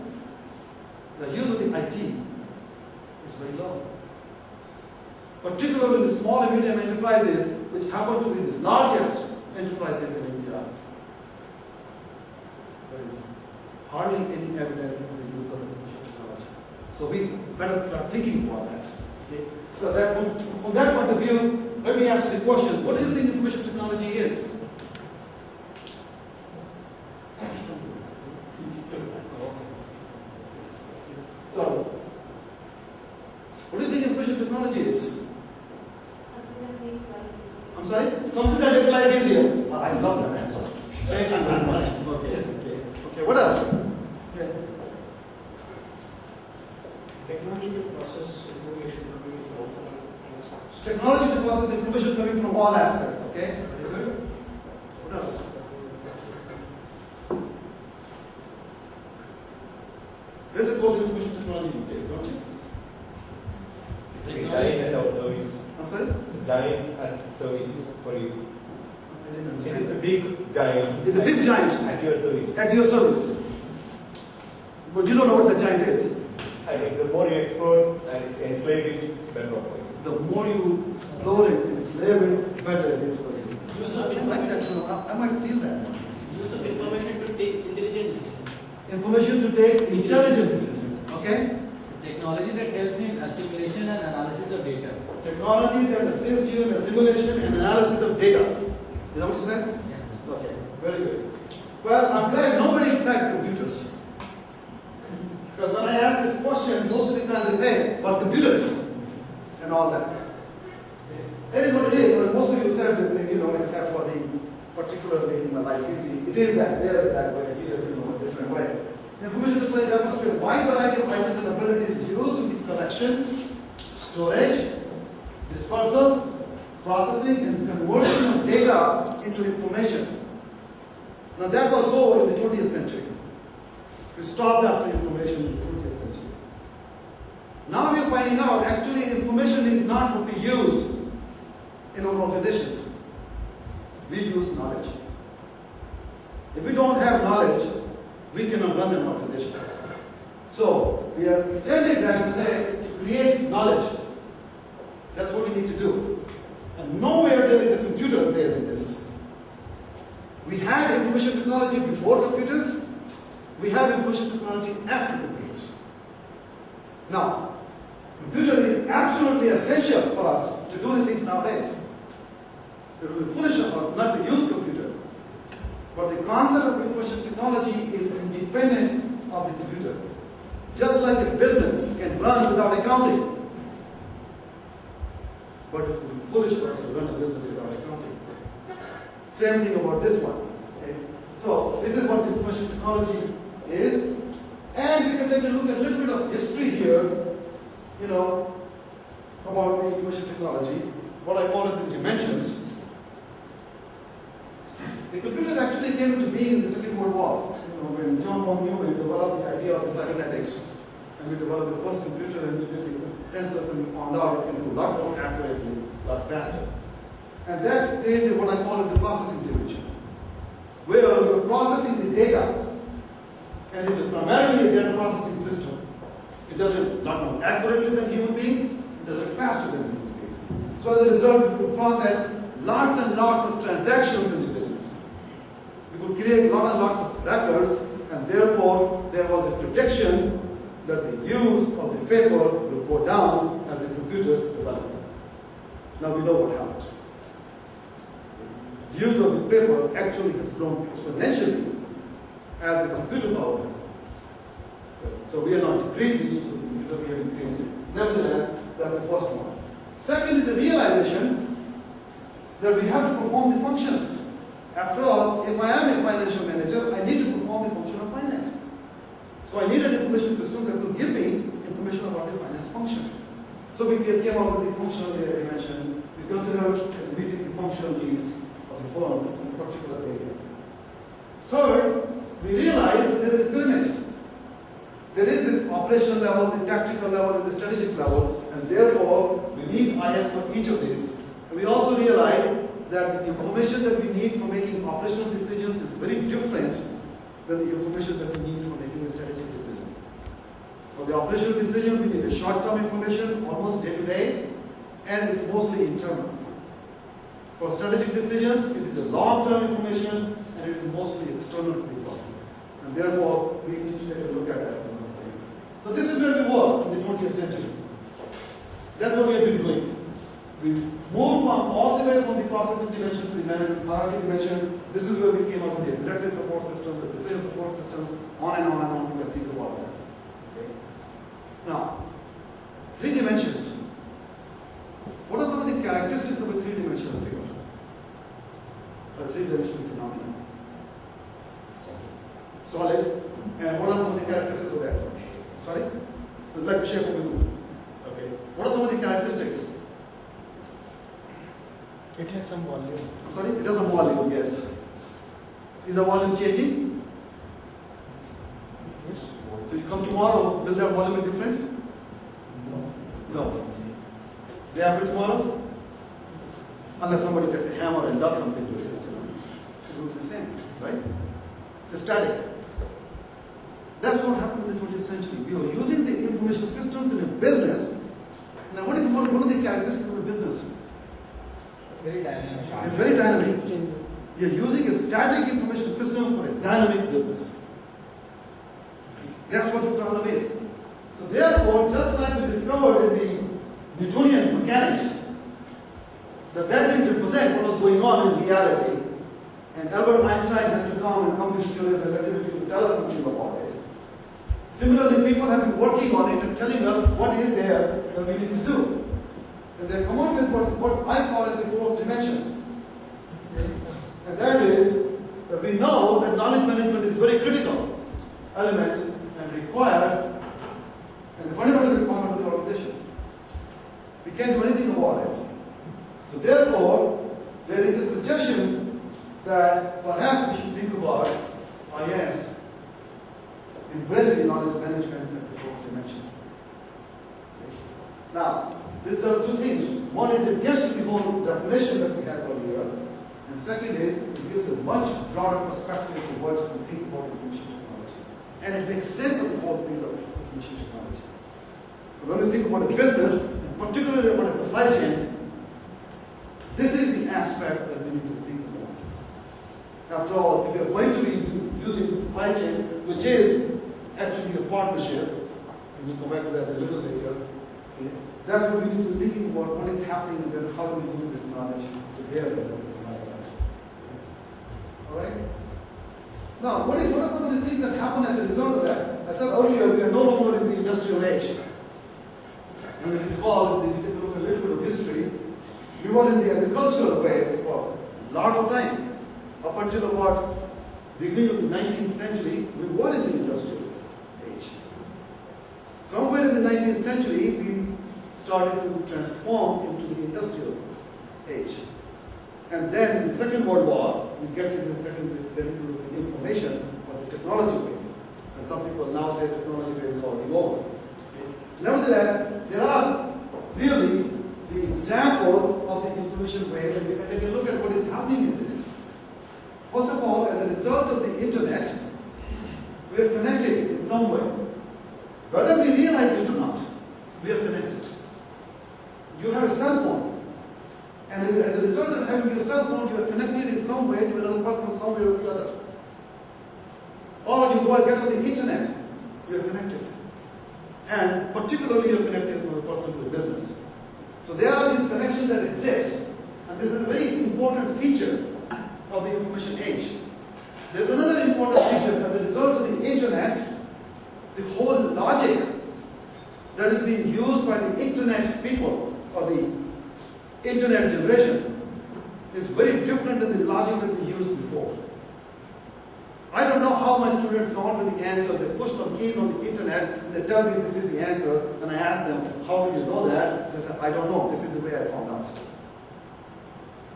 the use of the IT is very low. Particularly in the small and medium enterprises, which happen to be the largest enterprises in India. There is hardly any evidence of the use of information technology. So we better start thinking about that. Okay? So that from that point of view, let me ask you the question, what do you think information technology is? So, what do you think information technology is? I'm sorry? Something that makes life easier. Oh, I love that answer. Thank you very much. Okay, what else? Yeah. Technology to process information coming from all aspects. Technology to process information coming from all aspects, okay? Good. What else? There's a course in information technology you take, don't you? It's a giant at our service. I'm sorry? It's a giant at service for you. I didn't It's understand. a big giant. It's a big giant At your service. at your service. But you don't know what the giant is. I mean, the more you explore and enslave it, better off for you. The more you explore it, enslave it, better it is for you. Use I of like that. I might steal that. use of information to take intelligent decisions. Information to take intelligent decisions. Okay? Technology that helps in assimilation and analysis of data. Technology that assists you in assimilation and analysis of data. Is that what you said? Yeah. Okay, very good. Well, I'm glad nobody tried computers. Because when I ask this question, most of the time they say, but computers and all that. That is what it is. Well, most of you said this thing, except for the particular making my life easy. It is that there, that way, here, a different way. Information technology refers to a wide variety of items and abilities used in the collection, storage, dispersal, processing, and conversion of data into information. Now that was so in the 20th century. We stopped after information in the 20th century. Now we are finding out actually information is not what we use in our organizations. We use knowledge. If we don't have knowledge, we cannot run an organization. So we have extended that to say to create knowledge. That's what we need to do. And nowhere there is a computer there in this. We had information technology before computers. We have information technology after computers. Now, computer is absolutely essential for us to do the things nowadays. It would be foolish of us not to use computer. But the concept of information technology is independent of the computer. Just like a business can run without accounting. But it would be foolish for us to run a business without accounting. Same thing about this one. Okay? So, this is what information technology is. And we can take a look at a little bit of history here, about the information technology, what I call as the dimensions. The computers actually came into being in the Second World War, when John von Neumann developed the idea of the cybernetics. And we developed the first computer and we did the sensors and we found out it can do a lot more accurately, a lot faster. And that created what I call as the processing division, where you're processing the data, and it's primarily a data processing system. It does it a lot more accurately than human beings, it does it faster than human beings. So as a result, we could process lots and lots of transactions in the business. We could create lots and lots of records, and therefore there was a prediction that the use of the paper will go down as the computers develop. Now we know what happened. The use of the paper actually has grown exponentially as the computer power has grown. So we are not decreasing the use of the computer, we have increased it. Nevertheless, that's the first one. Second is the realization that we have to perform the functions. After all, if I am a financial manager, I need to perform the function of finance. So I need an information system that will give me information about the finance function. So we came up with the functional dimension. We considered meeting the functional needs of the firm in a particular area. Third, we realized that there is a pyramid. There is this operational level, the tactical level, and the strategic level, and therefore we need IS for each of these. And we also realized that the information that we need for making operational decisions is very different than the information that we need for making a strategic decision. For the operational decision, we need a short-term information, almost day-to-day, and it's mostly internal. For strategic decisions, it is a long-term information, and it is mostly external to the firm. And therefore, we need to take a look at that. So this is where we were in the 20th century. That's what we have been doing. We moved from all the way from the processing dimension to the management hierarchy dimension. This is where we came up with the executive support system, the decision support systems, on and on and on. We can think about that. Okay. Now, 3 dimensions. What are some of the characteristics of a 3-dimensional figure? A 3-dimensional phenomenon. Solid. And what are some of the characteristics of that? Sorry? Like the shape of a loop. Okay. What are some of the characteristics? It has some volume. I'm sorry? It has a volume, yes. Is the volume changing? Yes. So you come to tomorrow, will their volume be different? No. Day after tomorrow? Unless somebody takes a hammer and does something to this, it will be the same, right? The static. That's what happened in the 20th century. We were using the information systems in a business. Now, what is one of the characteristics of a business? Very dynamic. It's very dynamic. You're using a static information system for a dynamic business. That's what the problem is. So therefore, just like we discovered in the Newtonian mechanics, that didn't represent what was going on in reality, and Albert Einstein has to come and come to the theory of relativity to tell us something about it. Similarly, people have been working on it and telling us what is there that we need to do. And they've come up with what I call as the fourth dimension. Okay? And that is that we know that knowledge management is a very critical element and requires and a fundamental requirement of the organization. We can't do anything about it. So therefore, there is a suggestion that perhaps we should think about finance embracing knowledge management as the fourth dimension. Okay. Now, this does two things. One is it gets to the whole definition that we had earlier, and second is it gives a much broader perspective of what we think about information technology. And it makes sense of the whole field of information technology. But when we think about a business, and particularly about a supply chain, this is the aspect that we need to think about. After all, if you're going to be using the supply chain, which is actually a partnership, and we'll come back to that a little later, okay, that's what we need to be thinking about, what is happening and then how do we use this knowledge to bear it. Alright? Now, what are some of the things that happen as a result of that? I said earlier, we are no longer in the industrial age. And if you recall, if you take a look at a little bit of history, we were in the agricultural way for a lot of time. Up until about beginning of the 19th century, we were in the industrial age. Somewhere in the 19th century, we started to transform into the industrial age. And then in the Second World War, we get into the information or the technology wave. And some people now say technology wave is already over. Okay. Nevertheless, there are really the examples of the information wave, and we can take a look at what is happening in this. First of all, as a result of the internet, we are connected in some way. Whether we realize it or not, we are connected. You have a cell phone, and as a result of having your cell phone, you are connected in some way to another person, some way or the other. Or you go and get on the internet, you are connected. And particularly you are connected from a person to a business. So there are these connections that exist, and this is a very important feature of the information age. There's another important feature. As a result of the internet, the whole logic that is being used by the internet people or the internet generation is very different than the logic that we used before. I don't know how my students come up with the answer. They push some keys on the internet and they tell me this is the answer, and I ask them, how do you know that? They say, I don't know, this is the way I found out.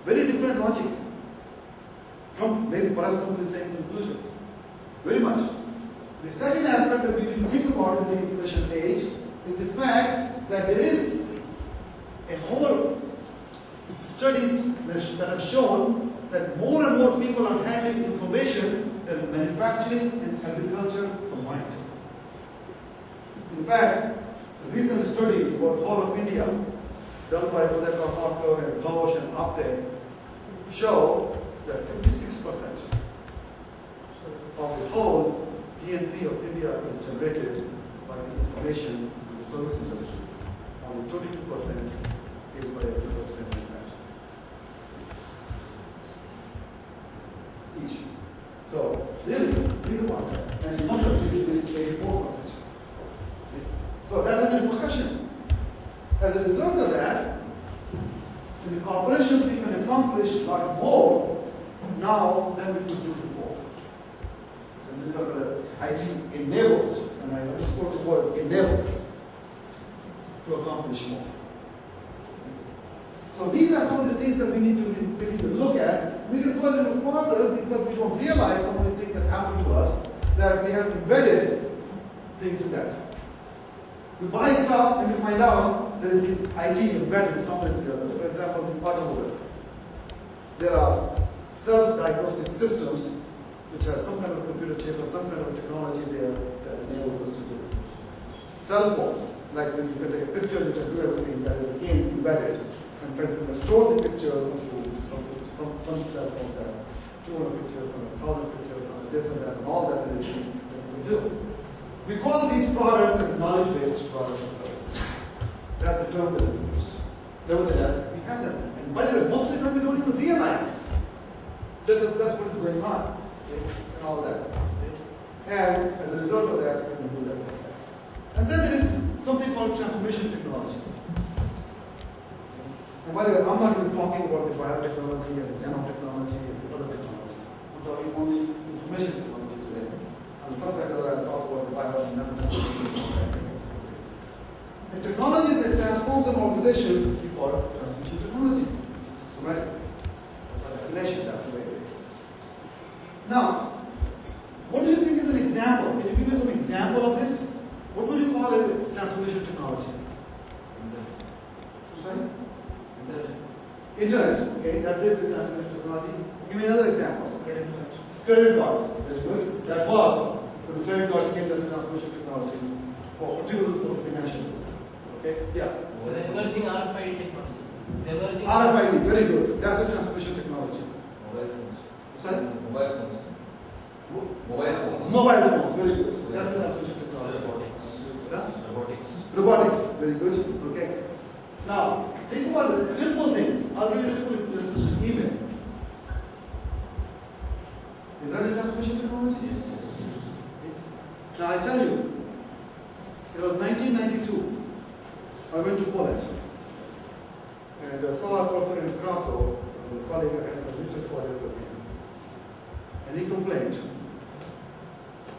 Very different logic. Maybe perhaps come to the same conclusions. Very much. The second aspect that we need to think about in the information age is the fact that there is a whole studies that have shown that more and more people are handling information than manufacturing and agriculture combined. In fact, a recent study about the whole of India, done by Gupta, Harker, and Ghosh and Apte, show that 56% of the whole GNP of India is generated by the information in the service industry. Only 22% is by agriculture and manufacturing. Each. So, really, think about that. And in some countries, it is 84%. So, that has a repercussion. As a result of that, in the corporations, we can accomplish a lot more now than we could do before. And these are the IT enables, and I underscore the word enables, to accomplish more. So these are some of the things that we need to take a look at. We can go a little further because we don't realize some of the things that happen to us, that we have embedded things like that. We buy stuff and we find out there is IT embedded somewhere together. For example, in automobiles, there are self-diagnostic systems which have some kind of computer chip or some kind of technology there that enables us to do. Cell phones, like when you can take a picture which can do everything, that is again embedded. And when you can store the picture into some cell phones have 200 pictures, 1,000 pictures, this and that, and all that we do. We call these products as knowledge-based products and services. That's the term that we use. Nevertheless, we have them. And by the way, most of the time we don't even realize that that's what is going on, okay, and all that. Okay. And as a result of that, we can do that like that. And then there is something called transformation technology. And by the way, I'm not even talking about the biotechnology and the nanotechnology and the other technologies. I'm talking only information technology today. And sometimes I'll talk about the bio and nanotechnology. The technology that transforms an organization, we call it transformation technology. So, right? That's by definition, that's the way it is. Now, what do you think is an example? Can you give me some example of this? What would you call a transformation technology? Sorry? Internet. Okay, that's it, transformation technology. Give me another example. Credit cards. Very good. That was, but the credit cards came as a transformation technology, particularly for financial. Okay, yeah. So the emerging RFID technology. RFID, very good. That's a transformation technology. Mobile phones. Sorry? Mobile phones. Mobile phones. Mobile phones, very good. That's a transformation technology. Robotics. Robotics, very good. Okay. Now, think about it. Simple thing. I'll give you a simple illustration. Email. Is that a transformation technology? Yes. Now I tell you, it was 1992. I went to Poland and I saw a person in Krakow, a colleague I had some district colleague with him, and he complained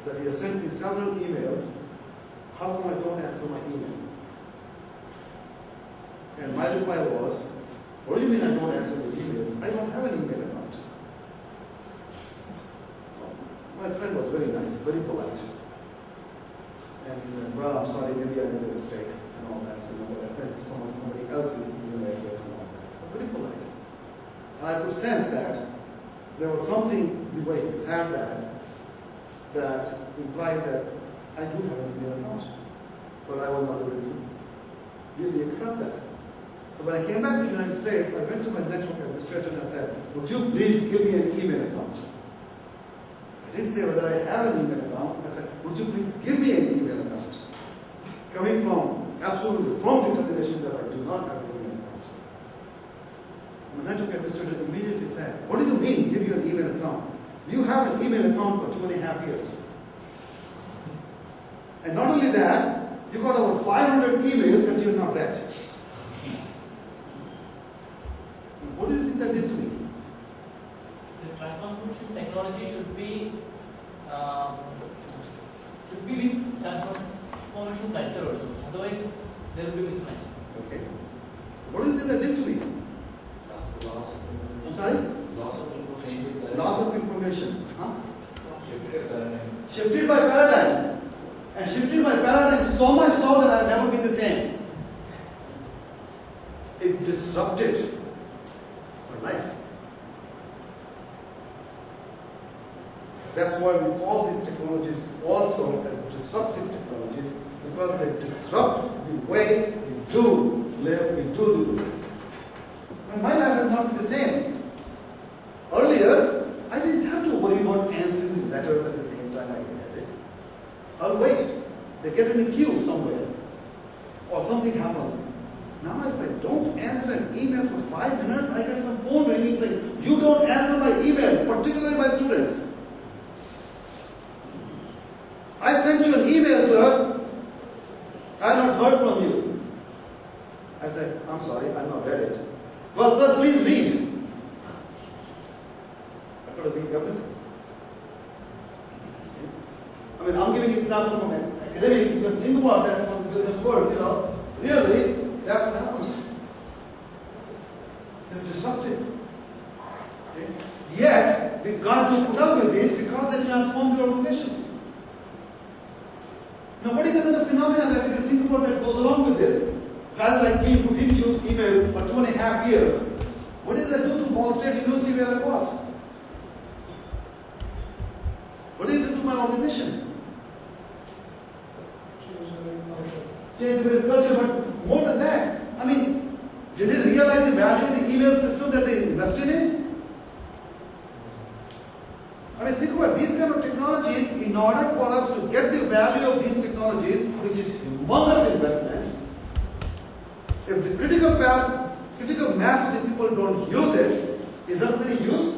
that he has sent me several emails. How come I don't answer my email? And my reply was, what do you mean I don't answer the emails? I don't have an email account. My friend was very nice, very polite. And he said, well, I'm sorry, maybe I made a mistake and all that. You know, but I sent somebody else's email address and all that. So very polite. And I could sense that there was something, the way he said that implied that I do have an email account, but I was not able to really accept that. So when I came back to the United States, I went to my network administrator and I said, would you please give me an email account? I didn't say whether I have an email account. I said, would you please give me an email account? Coming from absolutely firm determination that I do not have an email account. And the network administrator immediately said, what do you mean, give you an email account? You have an email account for 2.5 years. And not only that, you got over 500 emails that you have not read. And what do you think that did to me? The transformation technology should be with transformation culture also. Otherwise, there will be mismatch. Okay. What do you think that did to me? I'm sorry? Loss of information. Huh? Shifted by paradigm. And shifted by paradigm so much so that I've never been the same. It disrupted my life. That's why we call these technologies also as disruptive technologies, because they disrupt the way we do live, we do things. And my life has not been the same. Earlier, I didn't have to worry about answering the letters at the same time I had it. I'll wait. They get in a queue somewhere. Or something happens. Now if I don't answer an email for 5 minutes, I get some phone ringing saying, you don't answer my email, particularly my students. I sent you an email, sir. I have not heard from you. I said, I'm sorry, I've not read it. Well, sir, please read. I've got to read everything. I mean, I'm giving an example from an academic. You can think about that from the business world, you know. Really, that's what happens. It's disruptive. Okay? Yet, we got to put up with this because they transform the organizations. Now, what is another phenomenon that we can think about that goes along with this? Guys like me who didn't use email for 2.5 years, what did I do to Ball State University where I was? What did it do to my organization? Change the culture, but more than that, I mean, did they realize the value of the email system that they invested in? I mean, think about these kind of technologies. In order for us to get the value of these technologies, which is humongous investments, if the critical mass of the people don't use it, is that very used?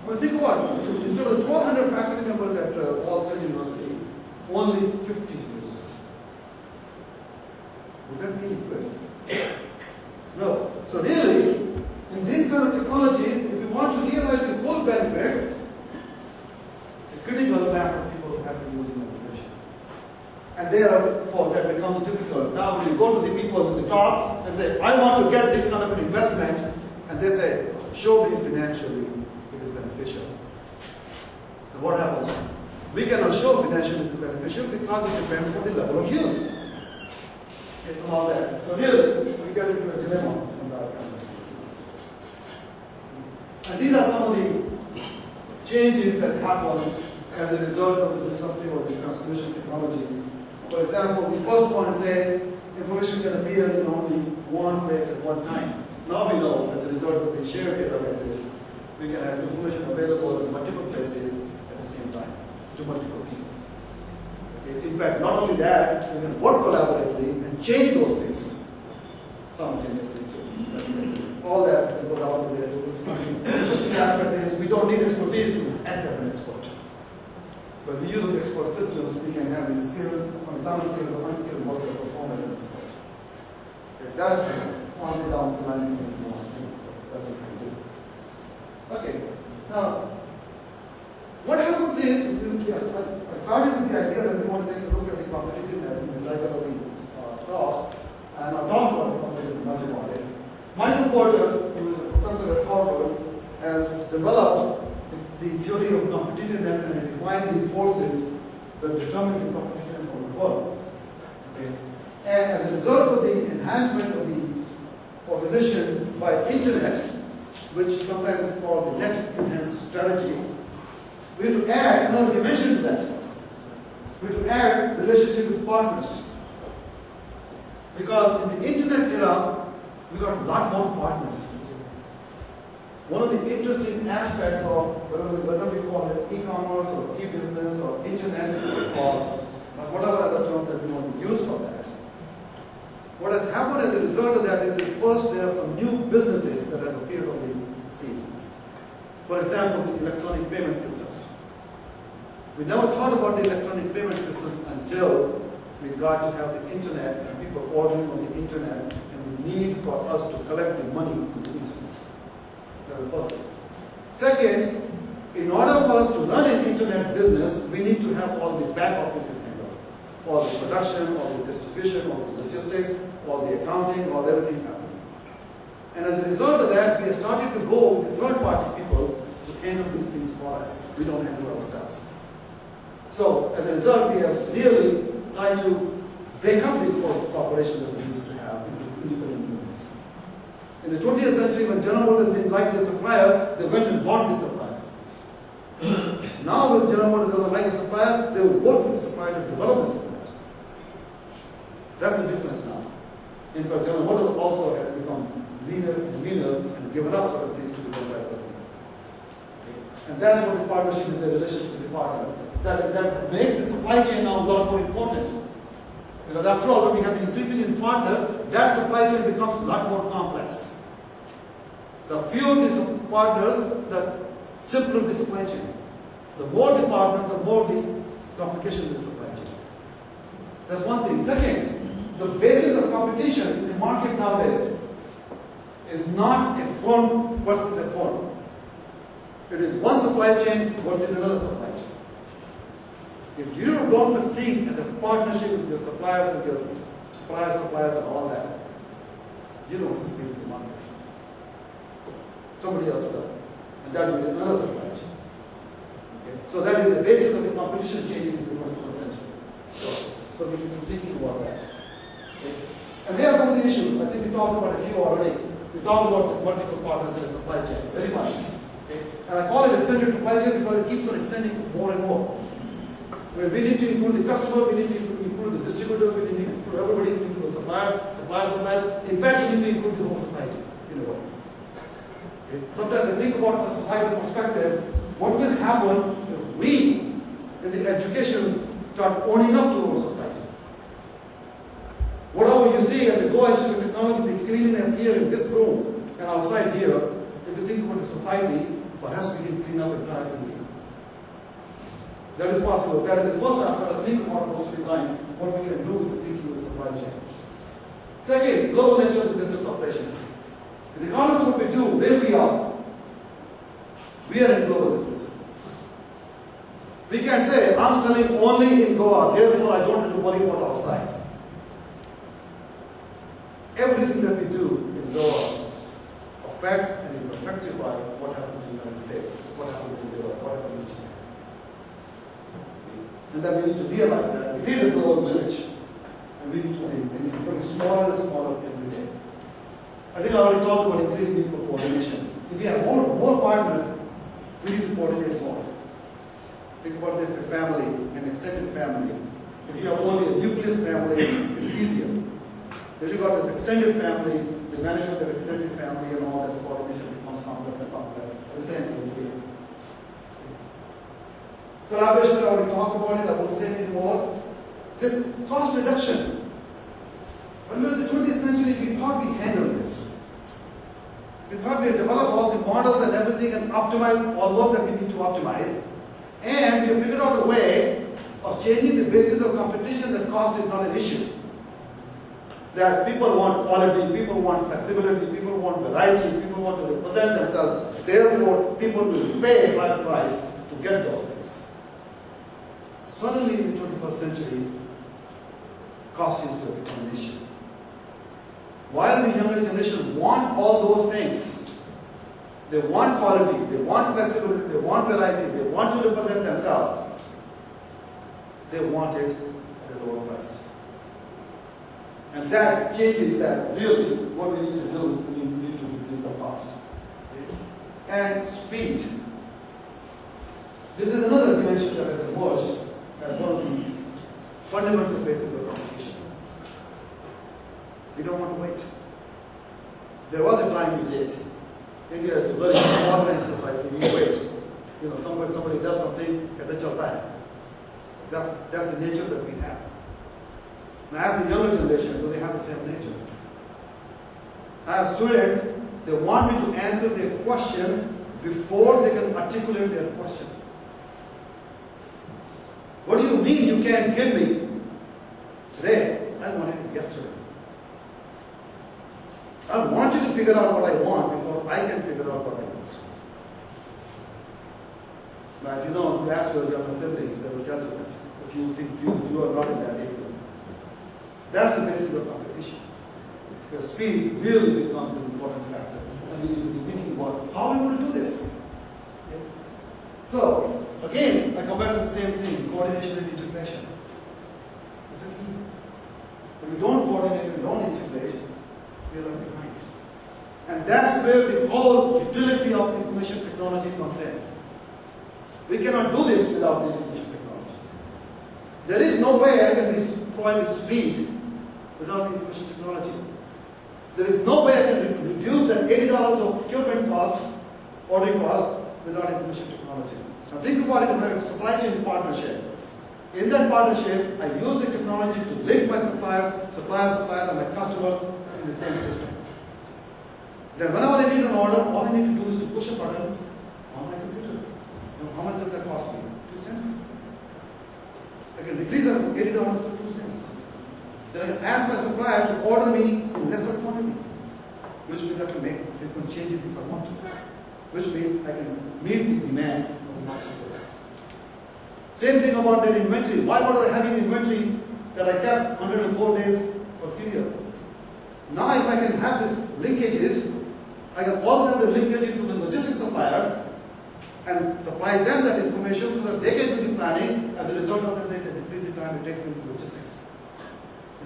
I mean, think about it. Instead of 1,200 faculty members at Ball State University, only 50 used it. Would that be good? No. So really, in these kind of technologies, if you want to realize the full benefits, the critical mass of people have to use application. And therefore, that becomes difficult. Now, when you go to the people at the top and say, I want to get this kind of an investment, and they say, show me financially it is beneficial. And what happens? We cannot show financially it is beneficial because it depends on the level of use. Okay, and all that. So here, we get into a dilemma from that kind of. And these are some of the changes that happen as a result of the disruptive or the transmission technology. For example, the first one says information can appear in only one place at one time. Now we know, as a result of the shared databases, we can have information available in multiple places at the same time to multiple people. Okay. In fact, not only that, we can work collaboratively and change those things simultaneously too. All that will go down to this. The aspect is we don't need expertise to act as an expert. But the use of expert systems, we can have the skilled, some skilled or unskilled worker perform as an expert. Okay, that's on the down the line more. So that's what we can do. Okay. Now, what happens is, I started with the idea that we want to take a look at the competitiveness in the light of the talk, and I'll talk about the competitiveness much about it. Michael Porter, who is a professor at Harvard, has developed the theory of competitiveness and defined the forces that determine the competitiveness of the world. Okay. And as a result of the enhancement of the organization by internet, which sometimes is called the net enhanced strategy, we have to add another dimension to that. We have to add relationship with partners. Because in the internet era, we got a lot more partners. One of the interesting aspects of whether we call it e-commerce or e-business or internet or whatever other term that we want to use for that, what has happened as a result of that is that first there are some new businesses that have appeared on the scene. For example, the electronic payment systems. We never thought about the electronic payment systems until we got to have the internet and people ordering on the internet and the need for us to collect the money on the internet. That was the first thing. Second, in order for us to run an internet business, we need to have all the back offices handled. All the production, all the distribution, all the logistics, all the accounting, all everything happening. And as a result of that, we have started to go with the third-party people to handle these things for us. We don't handle it ourselves. So, as a result, we have really tried to break up the cooperation that we used to have into independent units. In the 20th century, when General Motors didn't like the supplier, they went and bought the supplier. Now, when General Motors doesn't like a supplier, they will work with the supplier to develop the supplier. That's the difference now. In fact, General Motors also has become leaner and meaner and given up certain things to become better. And that's what the partnership is, the relationship with the partners. That makes the supply chain now a lot more important. Because after all, when we have the increasing in partner, that supply chain becomes a lot more complex. The fewer the partners, the simpler the supply chain. The more the partners, the more the complication of the supply chain. That's one thing. Second, the basis of competition in the market nowadays is not a firm versus a firm. It is one supply chain versus another supply chain. If you don't succeed as a partnership with your suppliers and your suppliers and all that, you don't succeed in the market. Somebody else will. And that will be another supply chain. Okay? So that is the basis of the competition changing in the 21st century. So we need to be thinking about that. Okay. And here are some of the issues. I think we talked about a few already. We talked about this multiple partners in the supply chain, very much. Okay. And I call it extended supply chain because it keeps on extending more and more. Where we need to include the customer, we need to include the distributor, we need to include everybody, we need to include the suppliers. In fact, we need to include the whole society in a way. Okay. Sometimes I think about from a societal perspective, what will happen if we, in the education, start owning up to our society? Whatever you see and the go issue technology, the cleanliness here in this room and outside here, if you think about the society, perhaps we can clean up entirely. That is possible. That is the first aspect I think about most of the time, what we can do with the thinking of the supply chain. Second, global nature of the business operations. Regardless of what we do, where we are in global business. We can say, I'm selling only in Goa, therefore I don't have to worry about outside. Everything that we do in Goa affects and is affected by what happens in the United States, what happens in Europe, what happens in China. And then we need to realize that it is a global village, and we need to think, and it's becoming smaller and smaller every day. I think I already talked about increased need for coordination. If we have more partners, we need to coordinate more. Think about this, a family, an extended family. If you have only a nucleus family, it's easier. If you got this extended family, the management of extended family and all that coordination becomes complex and complex. The same thing here. Collaboration, I already talked about it, I won't say anything more. This cost reduction. When we were in the 20th century, we thought we handled this. We thought we had developed all the models and everything and optimized all those that we need to optimize. And we figured out a way of changing the basis of competition that cost is not an issue. That people want quality, people want flexibility, people want variety, people want to represent themselves. Therefore, people will pay a higher price to get those things. Suddenly in the 21st century, costumes have become an issue. While the younger generation want all those things, they want quality, they want flexibility, they want variety, they want to represent themselves, they want it at a lower price. And that changes that really what we need to do, we need to reduce the cost. And speed. This is another dimension that has emerged as one of the fundamental bases of competition. We don't want to wait. There was a time we did. India is a very organized society. We wait. You know, somebody does something, that's the nature that we have. Now, as the younger generation, do they have the same nature? As students, they want me to answer their question before they can articulate their question. What do you mean you can't give me today? I wanted it yesterday. I want you to figure out what I want before I can figure out what I want. Now, if you know, you ask your younger siblings, they will tell you that. If you think you are not in that area. That's the basis of competition. Because speed really becomes an important factor. And we need to be thinking about how we want to do this. Okay? So, again, I come back to the same thing, coordination and integration. It's a key. If we don't coordinate and don't integrate, we are left behind. And that's where the whole utility of information technology comes in. We cannot do this without the information technology. There is no way I can provide the speed without information technology. There is no way I can reduce that $80 of procurement cost, ordering cost, without information technology. Now think about it in a supply chain partnership. In that partnership, I use the technology to link my suppliers, and my customers in the same system. Then whenever I need an order, all I need to do is to push a button on my computer. And how much does that cost me? 2 cents. I can decrease that from $80 to 2 cents. Then I can ask my supplier to order me in lesser quantity, which means I can make frequent changes if I want to, which means I can meet the demands of the marketplace. Same thing about that inventory. Why was I having inventory that I kept 104 days for cereal? Now if I can have these linkages, I can also have the linkages to the logistics suppliers and supply them that information so that they can do the planning. As a result of that, they can decrease the time it takes in logistics.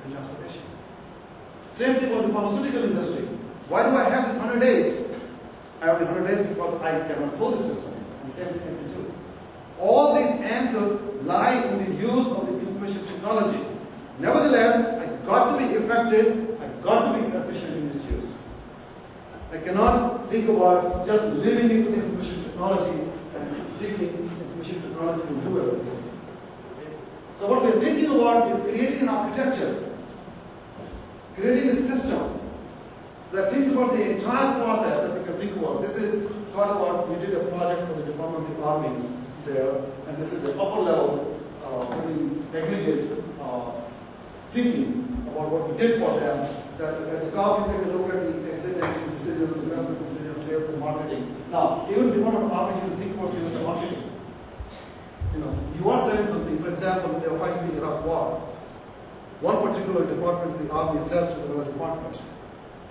in transportation. Same thing for the pharmaceutical industry. Why do I have this 100 days? I have the 100 days because I cannot flow the system. And same thing I can do. All these answers lie in the use of the information technology. Nevertheless, I got to be effective, I got to be efficient in this use. I cannot think about just living into the information technology and thinking information technology will do everything. So what we're thinking about is creating an architecture, creating a system that thinks about the entire process that we can think about. This is thought about, we did a project for the Department of the Army there, and this is the upper level, very aggregate thinking about what we did for them. That at the top you take a look at the exit entry decisions, investment decisions, sales and marketing. Now, even the Department of Army, you think about sales and marketing. You know, you are selling something. For example, when they were fighting the Iraq War, one particular department of the Army sells to another department.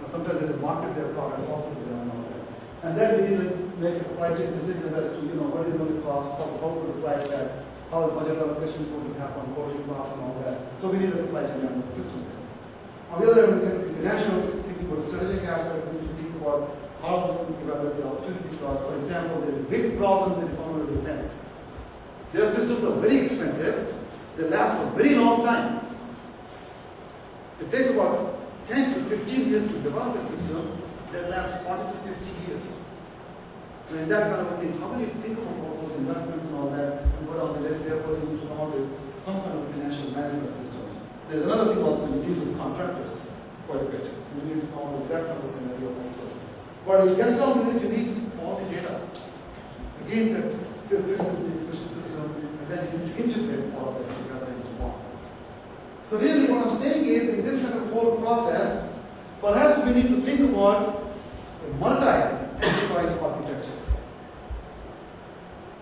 And sometimes they market their products also to them and all that. And then we need to make a supply chain decision as to, what is going to cost, how will the price that, how the budget allocation will happen, quality cost and all that. So we need a supply chain management system there. On the other hand, we can be financial, thinking about strategic aspect, we need to think about how to evaluate the opportunity cost. For example, there's a big problem in the Department of Defense. Their systems are very expensive, they last for a very long time. It takes about 10 to 15 years to develop a system that lasts 40 to 50 years. And in that kind of a thing, how can you think about those investments and all that, and put on the list, therefore you need to come out with some kind of financial management system. There's another thing also, you deal with contractors quite a bit. You need to come out with that kind of scenario also. But it gets down to it, you need all the data. Again, that fits into the efficient system, and then you need to integrate all of that together into one. So really what I'm saying is, in this kind of whole process, perhaps we need to think about a multi-enterprise architecture.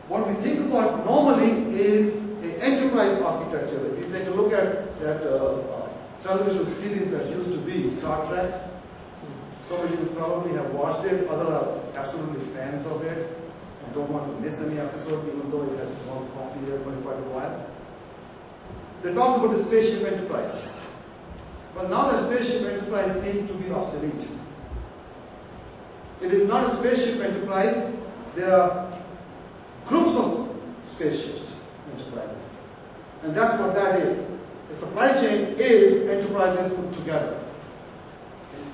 What we think about normally is an enterprise architecture. If you take a look at that television series that used to be Star Trek, some of you probably have watched it, others are absolutely fans of it. I don't want to miss any episode, even though it has gone off the air for quite a while. They talk about the spaceship enterprise. Well, now the spaceship enterprise seems to be obsolete. It is not a spaceship enterprise. There are groups of spaceships enterprises. And that's what that is. The supply chain is enterprises put together.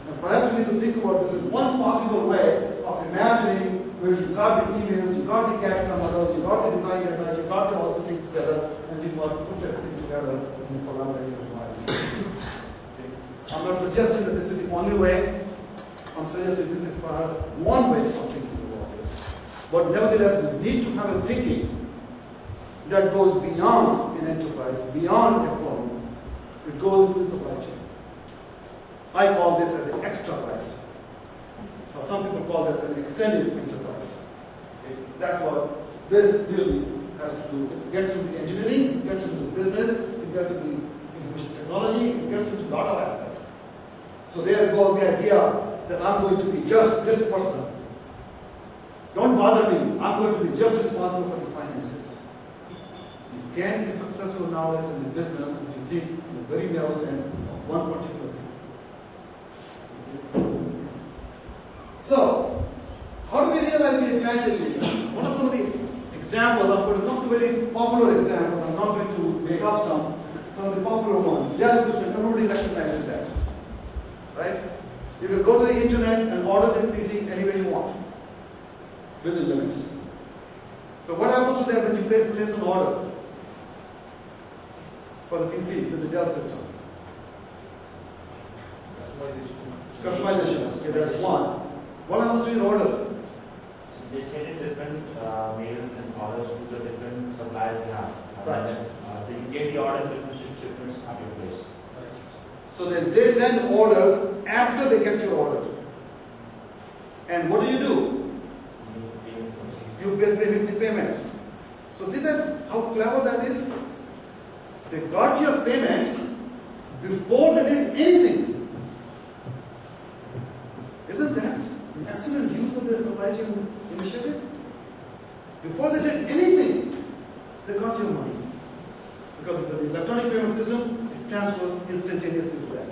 And perhaps we need to think about this as one possible way of imagining where you got the emails, you got the CAD models, you got the design guidelines, you got the whole thing together, and you got to put everything together in a collaborative environment. Okay. I'm not suggesting that this is the only way. I'm suggesting this is perhaps one way of thinking about it. But nevertheless, we need to have a thinking that goes beyond an enterprise, beyond a firm. It goes into the supply chain. I call this as an extra-prise. Or some people call this an extended enterprise. Okay? That's what this really has to do. It gets into the engineering, it gets into the business, it gets into the information technology, it gets into a lot of aspects. So there goes the idea that I'm going to be just this person. Don't bother me. I'm going to be just responsible for the finances. You can be successful nowadays in the business if you think in a very narrow sense of one particular business. So, how do we realize the advantages? What are some of the examples? I'm going to come to very popular examples. I'm not going to make up some of the popular ones. Dell system, everybody recognizes that. Right? You can go to the internet and order the PC any way you want, within limits. So what happens to that when you place an order for the PC with the Dell system? Customization. Okay, that's one. What happens to your order? So they send in different mails and orders to the different suppliers they have. Right. Then you get the order, different shipments at your place. So they send orders after they get your order. And what do? You make the payment. So see that how clever that is? They got your payment before they did anything. Isn't that an excellent use of their supply chain initiative? Before they did anything, they got your money. Because of the electronic payment system, it transfers instantaneously to them.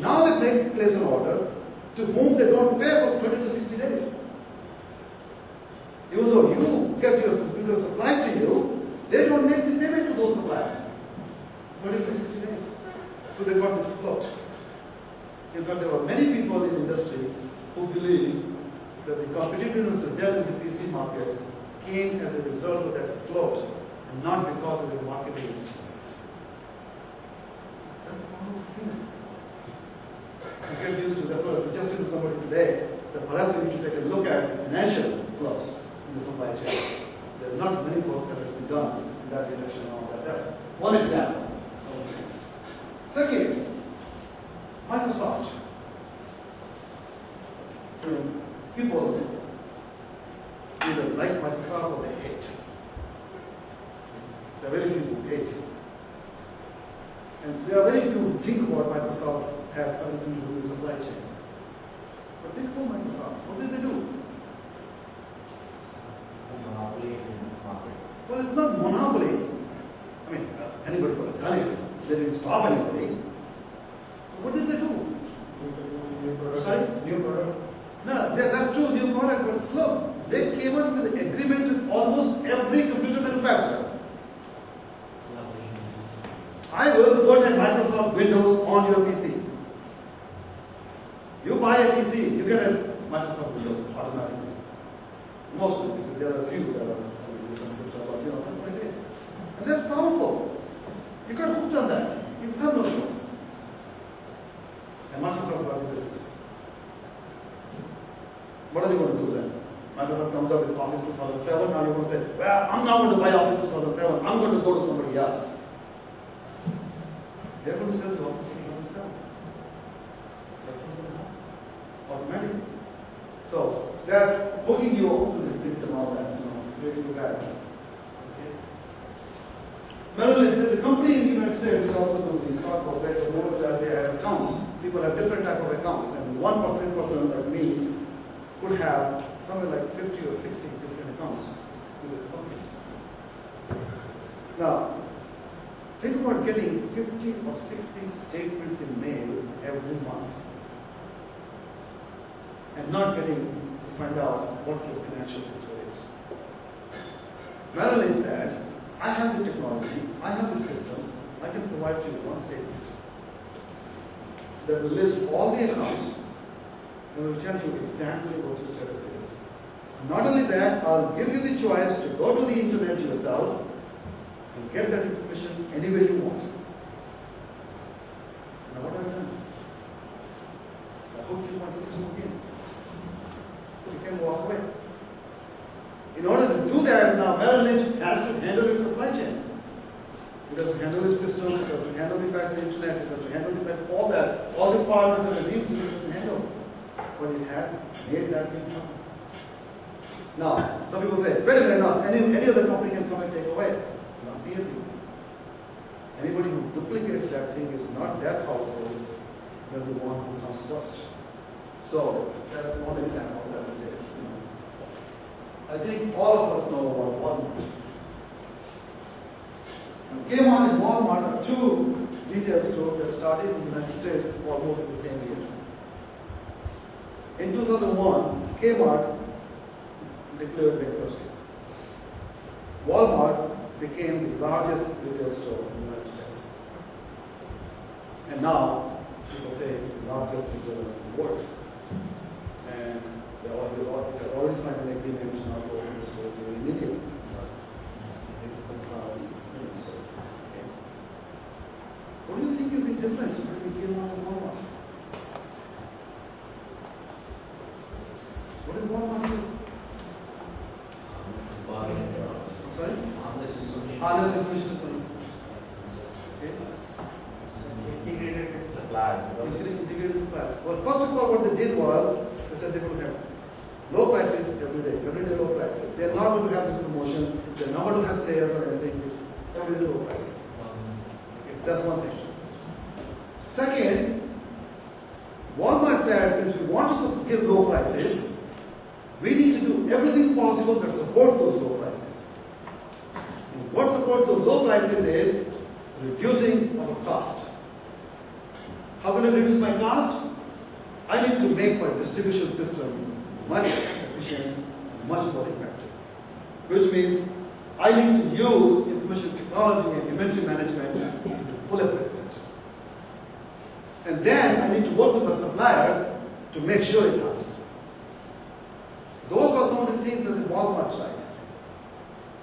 Now they place an order to whom they don't pay for 30 to 60 days. Even though you get your computer supplied to you, they don't make the payment to those suppliers. 30 to 60 days. So they got this float. In fact, there were many people in the industry who believe that the competitiveness of Dell in the PC market came as a result of that float and not because of the marketing efficiencies. That's a powerful thing. You get used to, that's what I suggested to somebody today, that perhaps we need to take a look at the financial flows in the supply chain. There are not many work that has been done in that direction and all that. That's one example of things. Second, Microsoft. People either like Microsoft or they hate. There are very few who hate. And there are very few who think about Microsoft has anything to do with supply chain. But think about Microsoft. What did they do? Monopoly in the market. Well, it's not monopoly. I mean, anybody could have done it. They didn't stop anybody. What did they do? New product. Sorry? New product. No, that's true, new product, but slow. They came out with agreements with almost every computer manufacturer. I will put a Microsoft Windows on your PC. You buy a PC, you get a Microsoft Windows automatically. Most of the PCs, there are a few that are different systems, but that's what it is. And that's powerful. You got hooked on that. You have no choice. And Microsoft got the business. What are you going to do then? Microsoft comes up with Office 2007, now you're going to say, well, I'm not going to buy Office 2007, I'm going to go to somebody else. They're going to sell the Office 2007. That's what's going to happen. Automatically. So, that's hooking you up to this thing and all that, really look at it. Okay. Merrill Lynch, there's a company in the United States which also do these stock operations, that they have accounts. People have different type of accounts, and one person like me could have somewhere like 50 or 60 different accounts with this company. Now, think about getting 50 or 60 statements in mail every month and not getting to find out what your financial picture is. Merrill Lynch said, I have the technology, I have the systems, I can provide you one statement that will list all the accounts and will tell you exactly what your status is. Not only that, I'll give you the choice to go to the internet yourself and get that information any way you want. Now what have I done? I hooked you my system again. You can walk away. In order to do that, now Merrill Lynch has to handle its supply chain. It has to handle its system, it has to handle the fact the internet, it has to handle the fact all that, all the parts that it needs to handle. But it has made that thing happen. Now, some people say, wait a minute, no, any other company can come and take away. Not really. Anybody who duplicates that thing is not that powerful than the one who comes first. So, that's one example that we did. I think all of us know about Walmart. Kmart and Walmart are two retail stores that started in the United States almost in the same year. In 2001, Kmart declared bankruptcy. Walmart became the largest retail store in the United States. And now, people say it's the largest retailer in the world. And it has already signed an agreement now to open the stores in India. What do you think is the difference between Kmart and Walmart? What did Walmart do? Sorry? Harness information. Integrated supply. Integrated supply. Well, first of all, what they did was, they said they would have low prices everyday low prices. They're not going to have these promotions, they're not going to have sales or anything, it's everyday low prices. Okay, that's one thing. Second, Walmart said, since we want to give low prices, we need to do everything possible to support those low prices. And what support those low prices is, reducing our cost. How can I reduce my cost? I need to make my distribution system much efficient, much more effective. Which means I need to use information technology and inventory management to the fullest extent. And then I need to work with the suppliers to make sure it happens. Those were some of the things that the Walmart tried.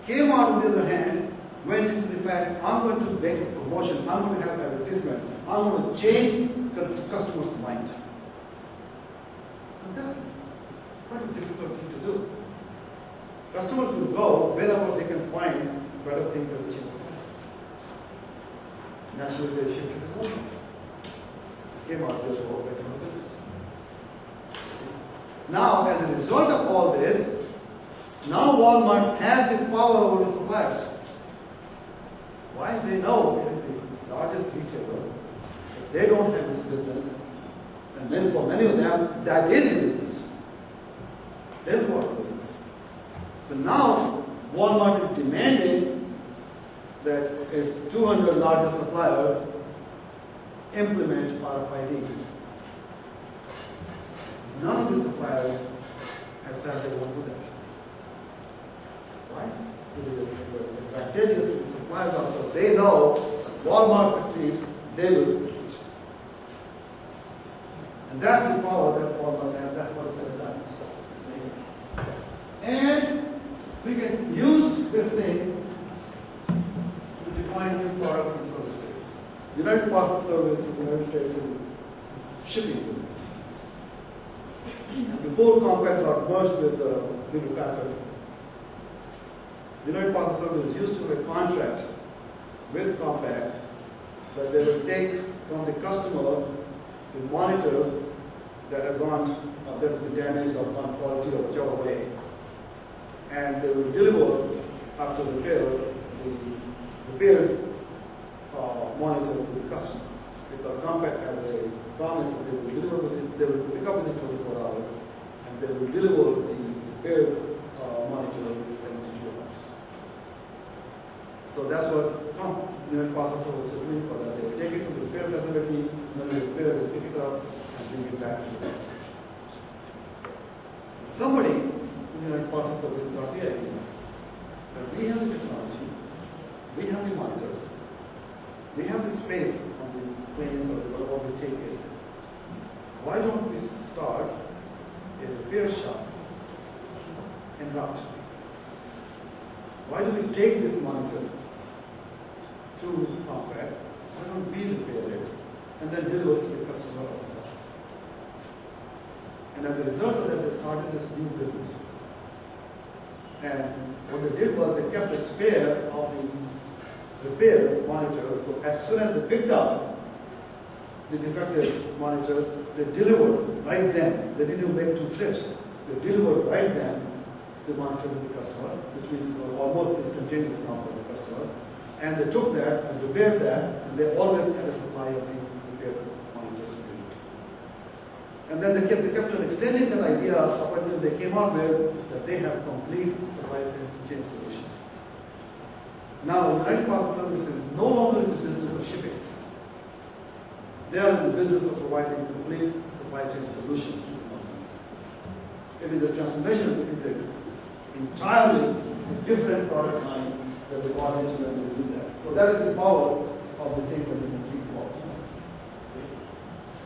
Kmart, on the other hand, went into the fact, I'm going to make a promotion, I'm going to have advertisement, I'm going to change customers' mind. And that's quite a difficult thing to do. Customers will go wherever they can find better things at the cheaper prices. Naturally, they shift to Walmart. Kmart just go away from the business. Now, as a result of all this, now Walmart has the power over the suppliers. Why? They know the largest retailer, they don't have this business, and then for many of them, that is a business. They're the water business. So now, Walmart is demanding that its 200 largest suppliers implement RFID. None of the suppliers have said they won't do that. Why? It is advantageous to the suppliers also. They know if Walmart succeeds, they will succeed. And that's the power that Walmart has. That's what it has done. And we can use this thing to define new products and services. United Parcel Service in the United States is a shipping business. And before Compact got merged with Hewlett Packard, United Parcel Service used to have a contract with Compact that they would take from the customer the monitors that have gone, that have been damaged or gone faulty or whichever way, and they will deliver after repair the repaired monitor to the customer, because Compact has a promise that they will deliver they will pick up within 24 hours, and they will deliver the repaired monitor within 72 hours. So that's what United Parcel Service is doing for that. They will take it to the repair facility, when they repair, they pick it up and bring it back to the customer. Somebody in United Parcel Service got the idea that we have the technology, we have the monitors, we have the space on the planes or whatever we take it. Why don't we start a repair shop en route? Why do we take this monitor to Compact? Why don't we repair it and then deliver it to the customer ourselves? And as a result of that, they started this new business. And what they did was they kept a spare of the repaired monitor, so as soon as they picked up the defective monitor, they delivered right then. They didn't even make 2 trips. They delivered right then the monitor to the customer, which means almost instantaneous now for the customer. And they took that and repaired that, and they always had a supply of the repaired monitors to deliver. And then they kept on extending that idea up until they came out with that they have complete supply chain solutions. Now, United Parcel Service is no longer in the business of shipping. They are in the business of providing complete supply chain solutions to the companies. It is a transformation, it is an entirely different product line that they got into and they do that. So that is the power of the things that we can think about.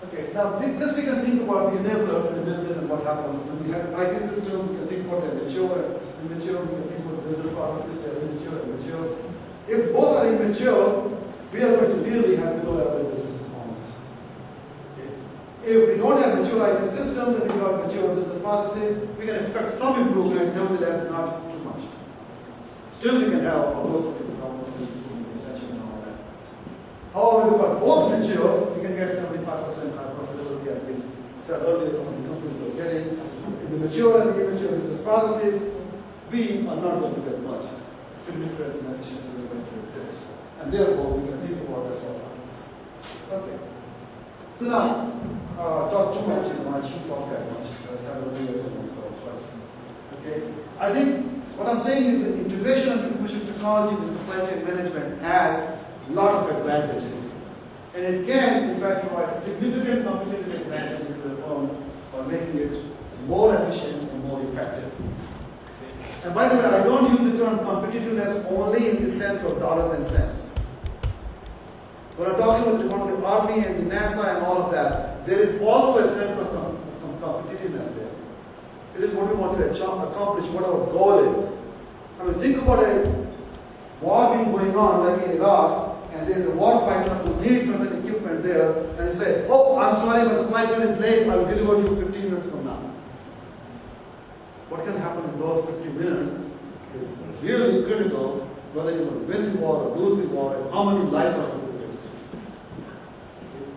Okay, now this we can think about the enablers in the business and what happens. When we have an IT system, we can think about the immature, we can think about the business processes, they are immature. If both are immature, we are going to really have below average business performance. Okay. If we don't have mature IT systems and we have mature business processes, we can expect some improvement, nevertheless not too much. Still we can have a lot of problems in retention and all that. However, if we are both mature, we can get 75% high profitability, as we said earlier, some of the companies are getting. In the mature and the immature business processes, we are not going to get much significant inefficiency is going to exist. And therefore, we can think about that what happens. Okay. So now, talk too much, I shouldn't talk that much. Okay. I think what I'm saying is the integration of information technology with supply chain management has lot of advantages. And it can, in fact, provide significant competitive advantages to the firm by making it more efficient and more effective. And by the way, I don't use the term competitiveness only in the sense of dollars and cents. When I'm talking about one of the Army and the NASA and all of that, there is also a sense of competitiveness there. It is what we want to accomplish, what our goal is. I mean, think about a war being going on, like in Iraq, and there's a war fighter who needs certain equipment there, and you say, oh, I'm sorry, my supply chain is late, I will deliver you 15 minutes from now. What can happen in those 15 minutes is really critical, whether you will win the war or lose the war, and how many lives are going to be wasted.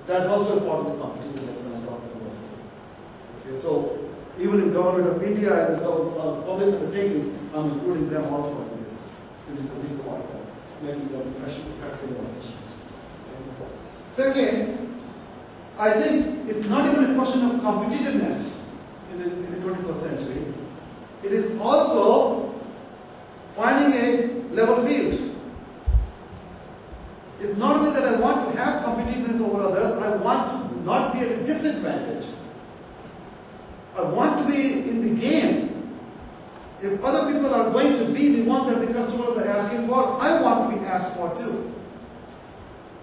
That's also a part of the competitiveness when I'm talking about it. Okay, so even in government of India and the public undertakings, I'm including them also in this. You need to think about that, making them effective and efficient. Okay. Second, I think it's not even a question of competitiveness in the 21st century. It is also finding a level field. It's not only that I want to have competitiveness over others, I want to not be at a disadvantage. I want to be in the game. If other people are going to be the ones that the customers are asking for, I want to be asked for too.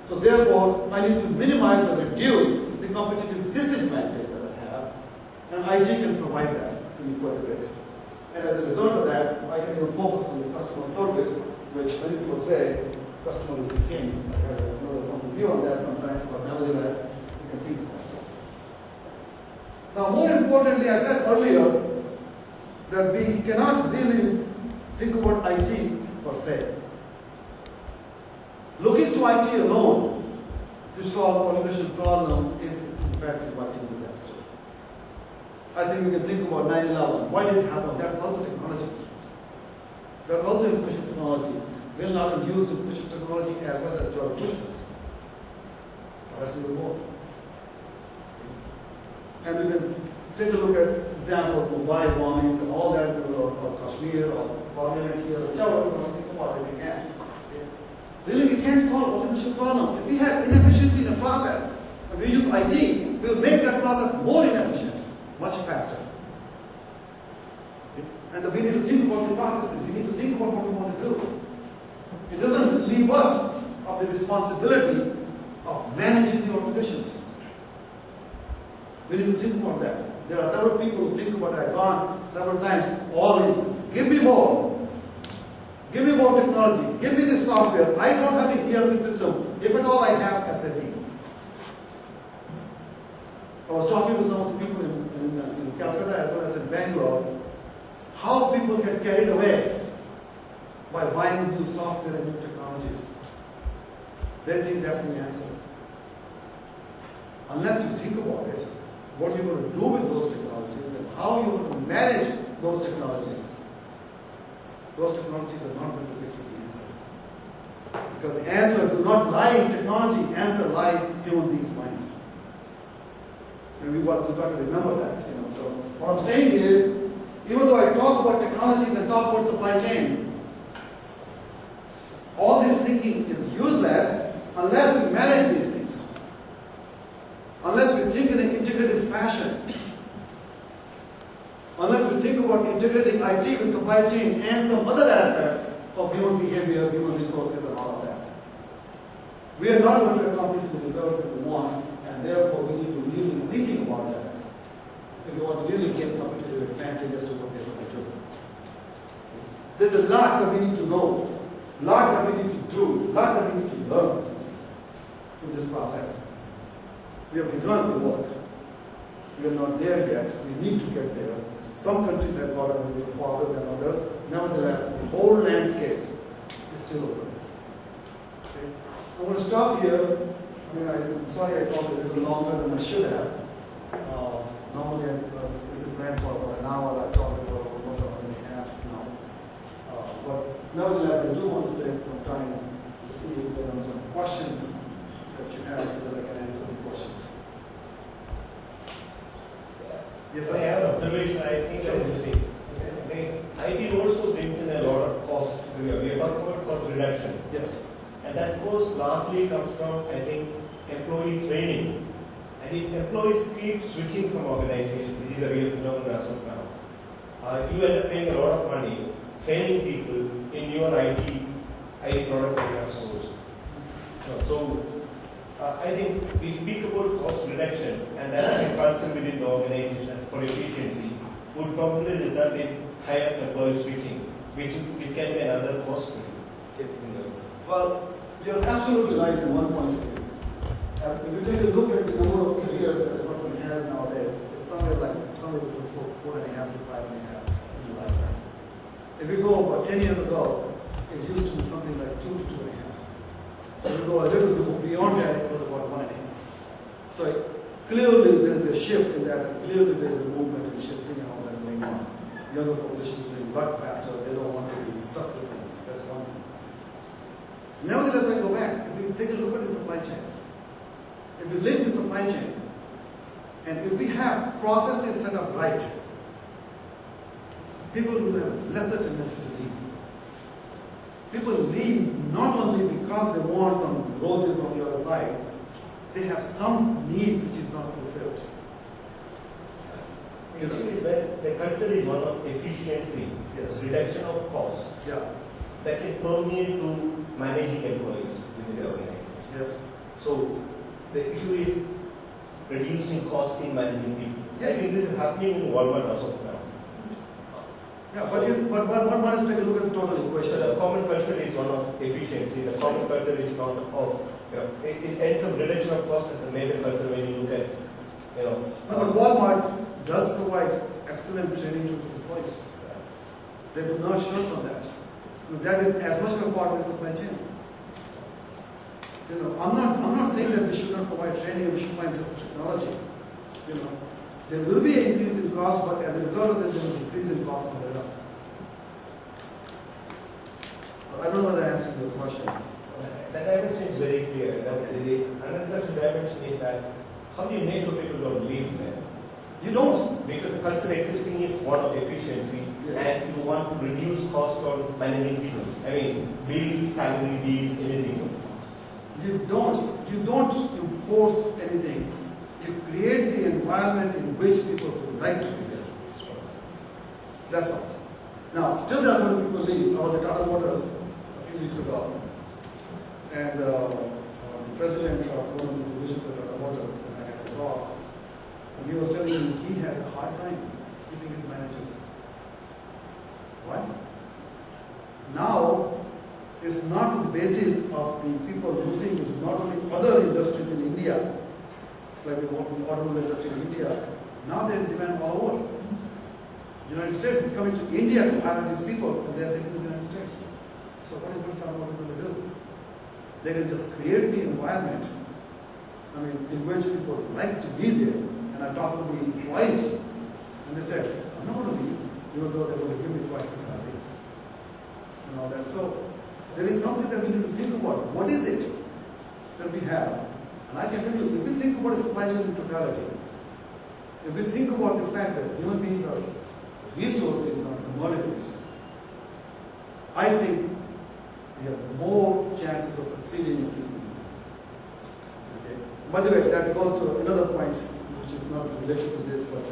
So therefore, I need to minimize or reduce the competitive disadvantage that I have, and IG can provide that to me quite a bit. And as a result of that, I can even focus on the customer service, which many people say, customer is the king. I have another point of view on that sometimes, but nevertheless, you can think about it. Now, more importantly, I said earlier that we cannot really think about IT per se. Looking to IT alone to solve organizational problem is in fact inviting disaster. I think we can think about 9/11. Why did it happen? That's also technology. That's also information technology. Will not use information technology as much as George Bush does. That's even more. And we can take a look at examples of Mumbai bombings and all that, or Kashmir, or Parliament here, whichever we want to think about it, we can. Really, we can't solve organizational problem. If we have inefficiency in a process, and we use IT, we will make that process more inefficient, much faster. And we need to think about the processes. We need to think about what we want to do. It doesn't leave us of the responsibility of managing the organizations. We need to think about that. There are several people who think about it. I've gone several times. Always, give me more. Give me more technology. Give me this software. I don't have the ERP system. If at all, I have SAP. I was talking to some of the people in Calcutta as well as in Bangalore. How people get carried away by buying new software and new technologies. They think that's the answer. Unless you think about it, what you're going to do with those technologies and how you're going to manage those technologies. Those technologies are not going to get you the answer. Because the answer does not lie in technology, the answer lies in human beings' minds. And we've got to remember that. So what I'm saying is, even though I talk about technologies and talk about supply chain, all this thinking is useless unless we manage these things. Unless we think in an integrated fashion. Unless we think about integrating IT with supply chain and some other aspects of human behavior, human resources, and all of that. We are not going to accomplish the result that we want, and therefore we need to really thinking about that. If we want to really get competitive advantage as to what we're going to do. There's a lot that we need to know, a lot that we need to do, a lot that we need to learn in this process. We have begun the work. We are not there yet. We need to get there. Some countries have got a little farther than others. Nevertheless, the whole landscape is still open. Okay? I'm going to stop here. I'm sorry I talked a little longer than I should have. Normally, this is planned for about an hour. I talked for almost an hour and a half now. But nevertheless, I do want to take some time to see if there are some questions that you have so that I can answer the questions. Yes, sir. I have an observation. I think that you see. IT also brings in a lot of cost. We are talking about cost reduction. Yes. And that cost largely comes from, I think, employee training. And if employees keep switching from organization, which is a real phenomenon as of now, you end up paying a lot of money training people in your IT products that you have sourced. So, I think we speak about cost reduction, and that's a culture within the organization for efficiency would probably result in higher employee switching, which can be another cost to you. Well, you're absolutely right in one point of view. If you take a look at the number of careers that a person has nowadays, it's somewhere between 4.5 to 5.5 in the lifetime. If you go about 10 years ago, it used to be something like 2 to 2.5. If you go a little bit beyond that, it was about 1.5. So clearly there is a shift in that, and clearly there is a movement and shifting and all that going on. Younger population is doing a lot faster, they don't want to be stuck with them. That's one thing. Nevertheless, I go back. If we take a look at the supply chain, if we link the supply chain, and if we have processes set up right, people will have lesser tendency to leave. People leave not only because they want some roses on the other side, they have some need which is not fulfilled. The issue is that the culture is one of efficiency, Yes. reduction of cost, Yeah. that can permeate to managing employees within the Yes. organization. Yes. So the issue is reducing cost in managing people. Yes. I think this is happening in the world as of now. Yeah, but one has to take a look at the total equation. So the common culture is one of efficiency. The common culture is not of, it ends up reduction of cost as a major culture when you look at, No, but Walmart does provide excellent training to its employees. They do not shirk from that. That is as much of a part of the supply chain. I'm not saying that we should not provide training and we should find just technology. There will be an increase in cost, but as a result of that, there will be an increase in cost somewhere else. So I don't know whether I answered your question. that dimension is very clear. Another dimension is that how do you make sure people don't leave there? You don't. Because the culture existing is one of efficiency, Yes. and you want to reduce cost on managing people. I mean, be it salary, be it anything. You don't enforce anything. You create the environment in which people would like to be there. That's all. Now, still there are going to be people leave. I was at Tata Motors a few weeks ago, and the president of one of the divisions of Tata Motors, and I had a talk, and he was telling me he has a hard time keeping his managers. Why? Now, it's not the basis of the people losing, it's not only other industries in India, like the automobile industry in India, now they demand all over. The United States is coming to India to hire these people, and they are taking the United States. So what is Tata Motors going to do? They can just create the environment, in which people like to be there. And I talked to the employees, and they said, I'm not going to leave, even though they're going to give me twice the salary. And all that. So there is something that we need to think about. What is it that we have? And I can tell you, if we think about a supply chain in totality, if we think about the fact that human beings are resources, not commodities, I think we have more chances of succeeding in keeping them. Okay. By the way, that goes to another point, which is not related to this, but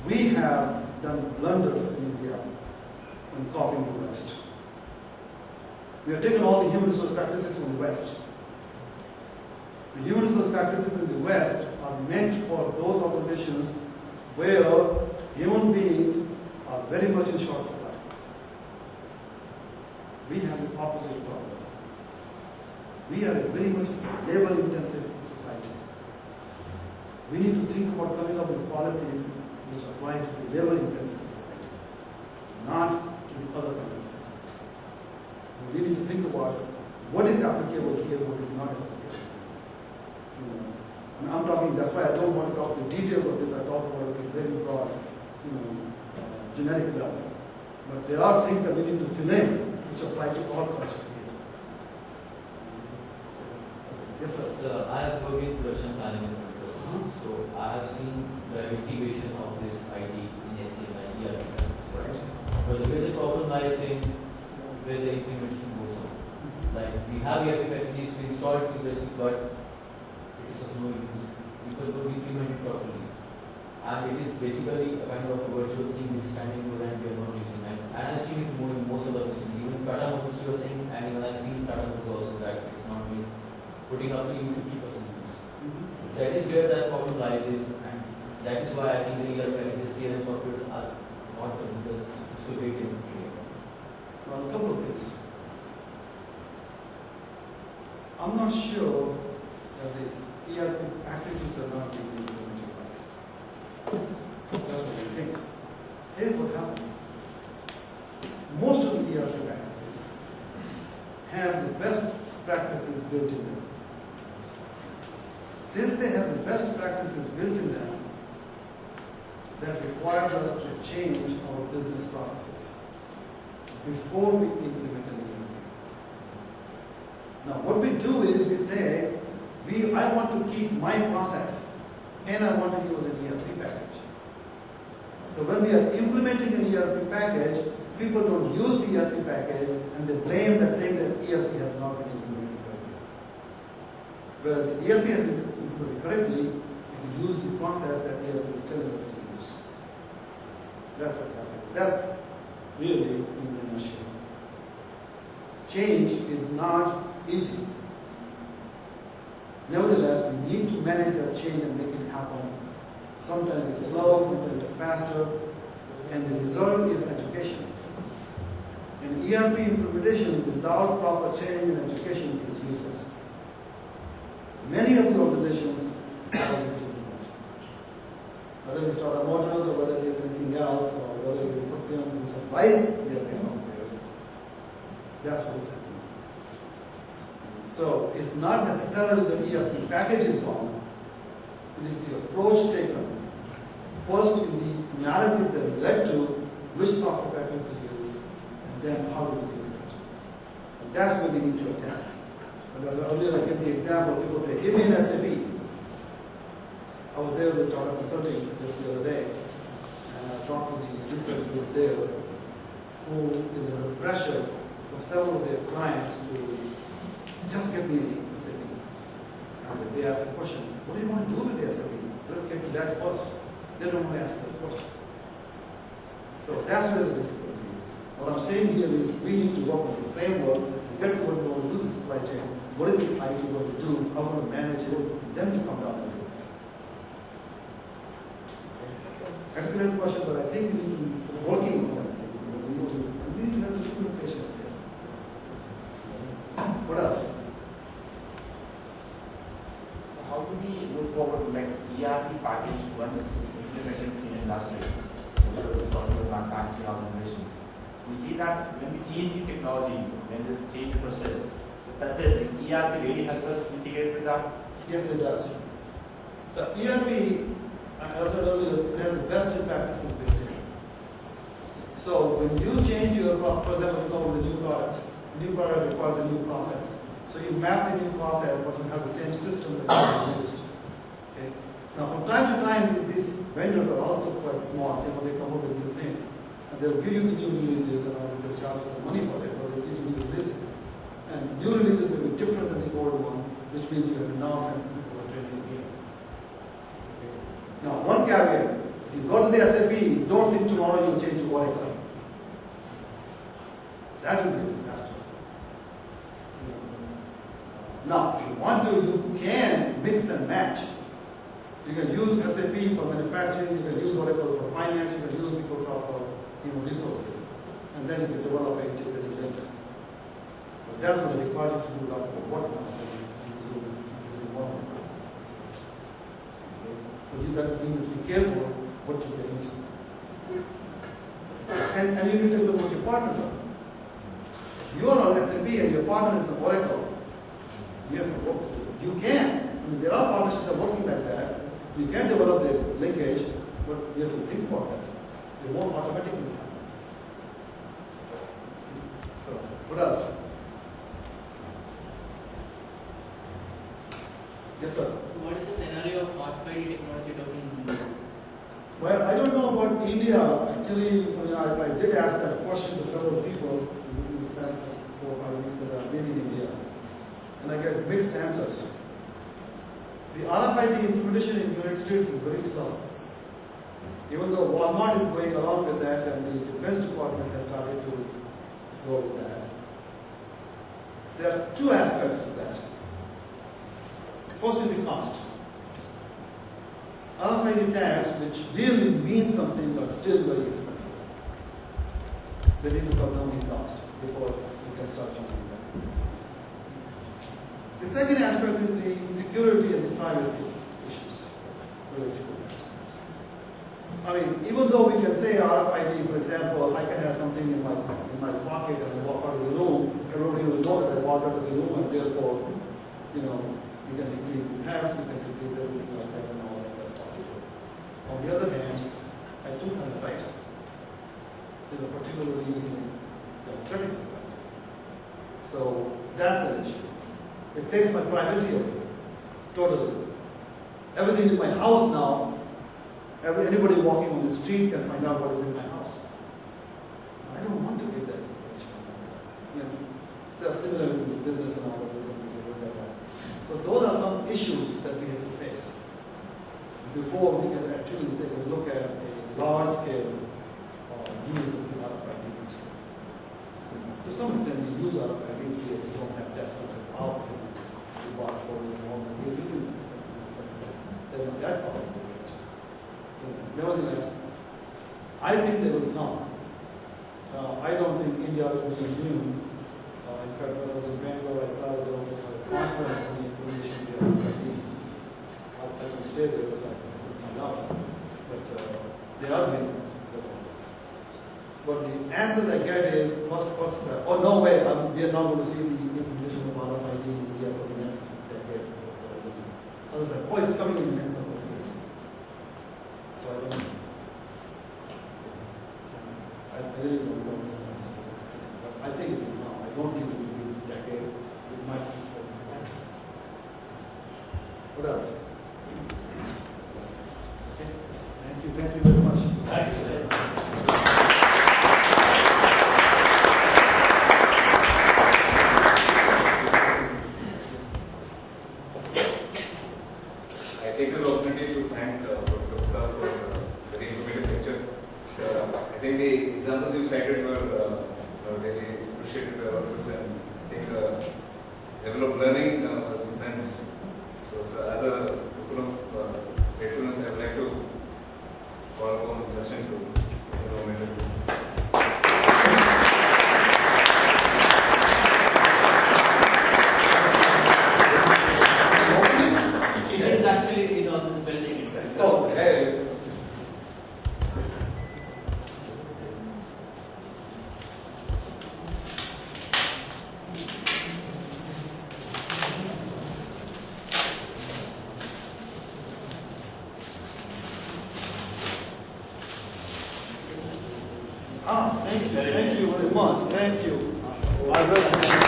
we have done blunders in India in copying the West. We have taken all the human resource practices from the West. The human resource practices in the West are meant for those organizations where human beings are very much in short supply. We have the opposite problem. We are a very much labor-intensive society. We need to think about coming up with policies which apply to the labor-intensive society, not to the other kinds of society. We need to think about what is applicable here, what is not applicable. And I'm talking, that's why I don't want to talk the details of this, I talk about it at a very broad, generic level. But there are things that we need to fill in, which apply to all culture here. Yes, sir. So I have worked in production planning. So I have seen the integration of this IT in SCM and ERP. Right. But where the problem lies in where the implementation goes on. Like we have ERP packages, we install it previously, but it is of no use. People don't implement it properly. And it is basically a kind of virtual thing which is standing for that we are not using. And I've seen it more in most of the organizations. Even Tata Motors you are saying, and even I've seen Tata Motors also that it's not been putting up to even 50% use. That is where that problem lies is, and that is why I think the ERP packages, CRM softwares are not the way to implement. Well, a couple of things. I'm not sure that the ERP packages are not being implemented right. That's what I think. Here's what happens. Most of the ERP packages have the best practices built in them. Since they have the best practices built in them, that requires us to change our business processes before we implement an ERP. Now, what we do is we say, I want to keep my process and I want to use an ERP package. So when we are implementing an ERP package, people don't use the ERP package and they blame that saying that ERP has not been implemented correctly. Whereas the ERP has been implemented correctly, if you use the process that ERP is telling us to use. That's what happened. That's really in a nutshell. Change is not easy. Nevertheless, we need to manage that change and make it happen. Sometimes it's slow, sometimes it's faster, and the result is education. And ERP implementation without proper change and education is useless. Many of the organizations are able to do that. Whether it's Tata Motors or whether it is anything else, or whether it is something who supplies ERP softwares, that's what is happening. So it's not necessarily the ERP package is wrong, it is the approach taken. First in the analysis that led to which software package to use, and then how to use it. And that's what we need to attack. And as earlier I gave the example, people say, give me an SAP. I was there with Tata Consulting just the other day, and I talked to the research group there, who is under pressure from several of their clients to just get me the SAP. And they ask the question, what do you want to do with the SAP? Let's get to that first. They don't want to ask that question. So that's where the difficulty is. What I'm saying here is we need to work with the framework and get to what we want to do with the supply chain. What is the IT going to do? How we going to manage it? And then we come down and do it. Excellent question, but I think we need to be working on that. We need to have a little bit of patience there. What else? How do we move forward like ERP package once implemented in industry, manufacturing organizations? We see that when we change the technology, when this change the process, does the ERP really help us integrate with that? Yes, it does. The ERP, as I said earlier, it has the best practices built in. So when you change your process, for example, you come with a new product. New product requires a new process. So you map the new process, but you have the same system that you use. Okay? Now, from time to time, these vendors are also quite smart. You know, they come up with new things, and they'll give you the new releases, and they'll charge you some money for it, but they'll give you new releases. And new releases will be different than the old one, which means you have to now send people for training again. Okay? Now, one caveat: if you go to the SAP, don't think tomorrow you'll change to Oracle. That will be a disaster. Now, if you want to, you can mix and match. You can use SAP for manufacturing, you can use Oracle for finance, you can use Microsoft for resources, and then you can develop an integrated link. But that's going to require you to do a lot more work now than you do using one. Okay? So you got to be careful what you get into. And you need to look what your partners are. You are on SAP and your partner is on Oracle. You have some work to do. You can. I mean, there are partnerships that are working like that. You can develop the linkage, but you have to think about that. They won't automatically happen. So, what else? Yes, sir. What is the scenario of RFID technology talking in India? Well, I don't know about India. Actually, I did ask that question to several people in the past 4 or 5 weeks that I've been in India. United States is very slow. Even though Walmart is going along with that and the Defense Department has started to go with that. There are two aspects to that. First is the cost. RFID tags, which really mean something, are still very expensive. They need to come down in cost before you can start using them. The second aspect is the security and the privacy issues related to that. I mean, even though we can say RFID, for example, I can have something in my pocket and I walk out of the room, everybody will know that I walked out of the room, and therefore, you can decrease the theft, you can decrease everything like that, and all that as possible. On the other hand, I do have rights, particularly in the democratic society. So that's the issue. It takes my privacy away, totally. Everything in my house now, anybody walking on the street can find out what is in my house. I don't want to give that information. They are similar in the business and all that. So those are some issues that we have to face before we can actually take a look at a large scale use of the RFIDs. To some extent, we use RFIDs, we don't have that much of power to barcodes and all that. We're using they're not that powerful. Nevertheless, I think they will come. I don't think India will be immune. In fact, when I was in Bangalore, I saw there was a conference on the information there. I couldn't stay there, so I couldn't find out. But they are doing it. So. But the answers I get is first is, oh no way, we are not going to see the implementation of RFID in India for the next decade. So others say, oh, it's coming in the next couple of years. So I don't know. I really don't know the answer. But I think it will come. I don't think it will be a decade. It might be for months. What else? Okay. Thank you very much. Thank you, sir. I take this opportunity to thank Professor Gupta for a very informative lecture. I think the examples you cited were really appreciated by all of us, and I think the level of learning was immense. So as a token of gratefulness, I would like to call upon Justin to take a moment. It is actually this building itself. Oh, yeah. Thank you very much. Thank you. I will.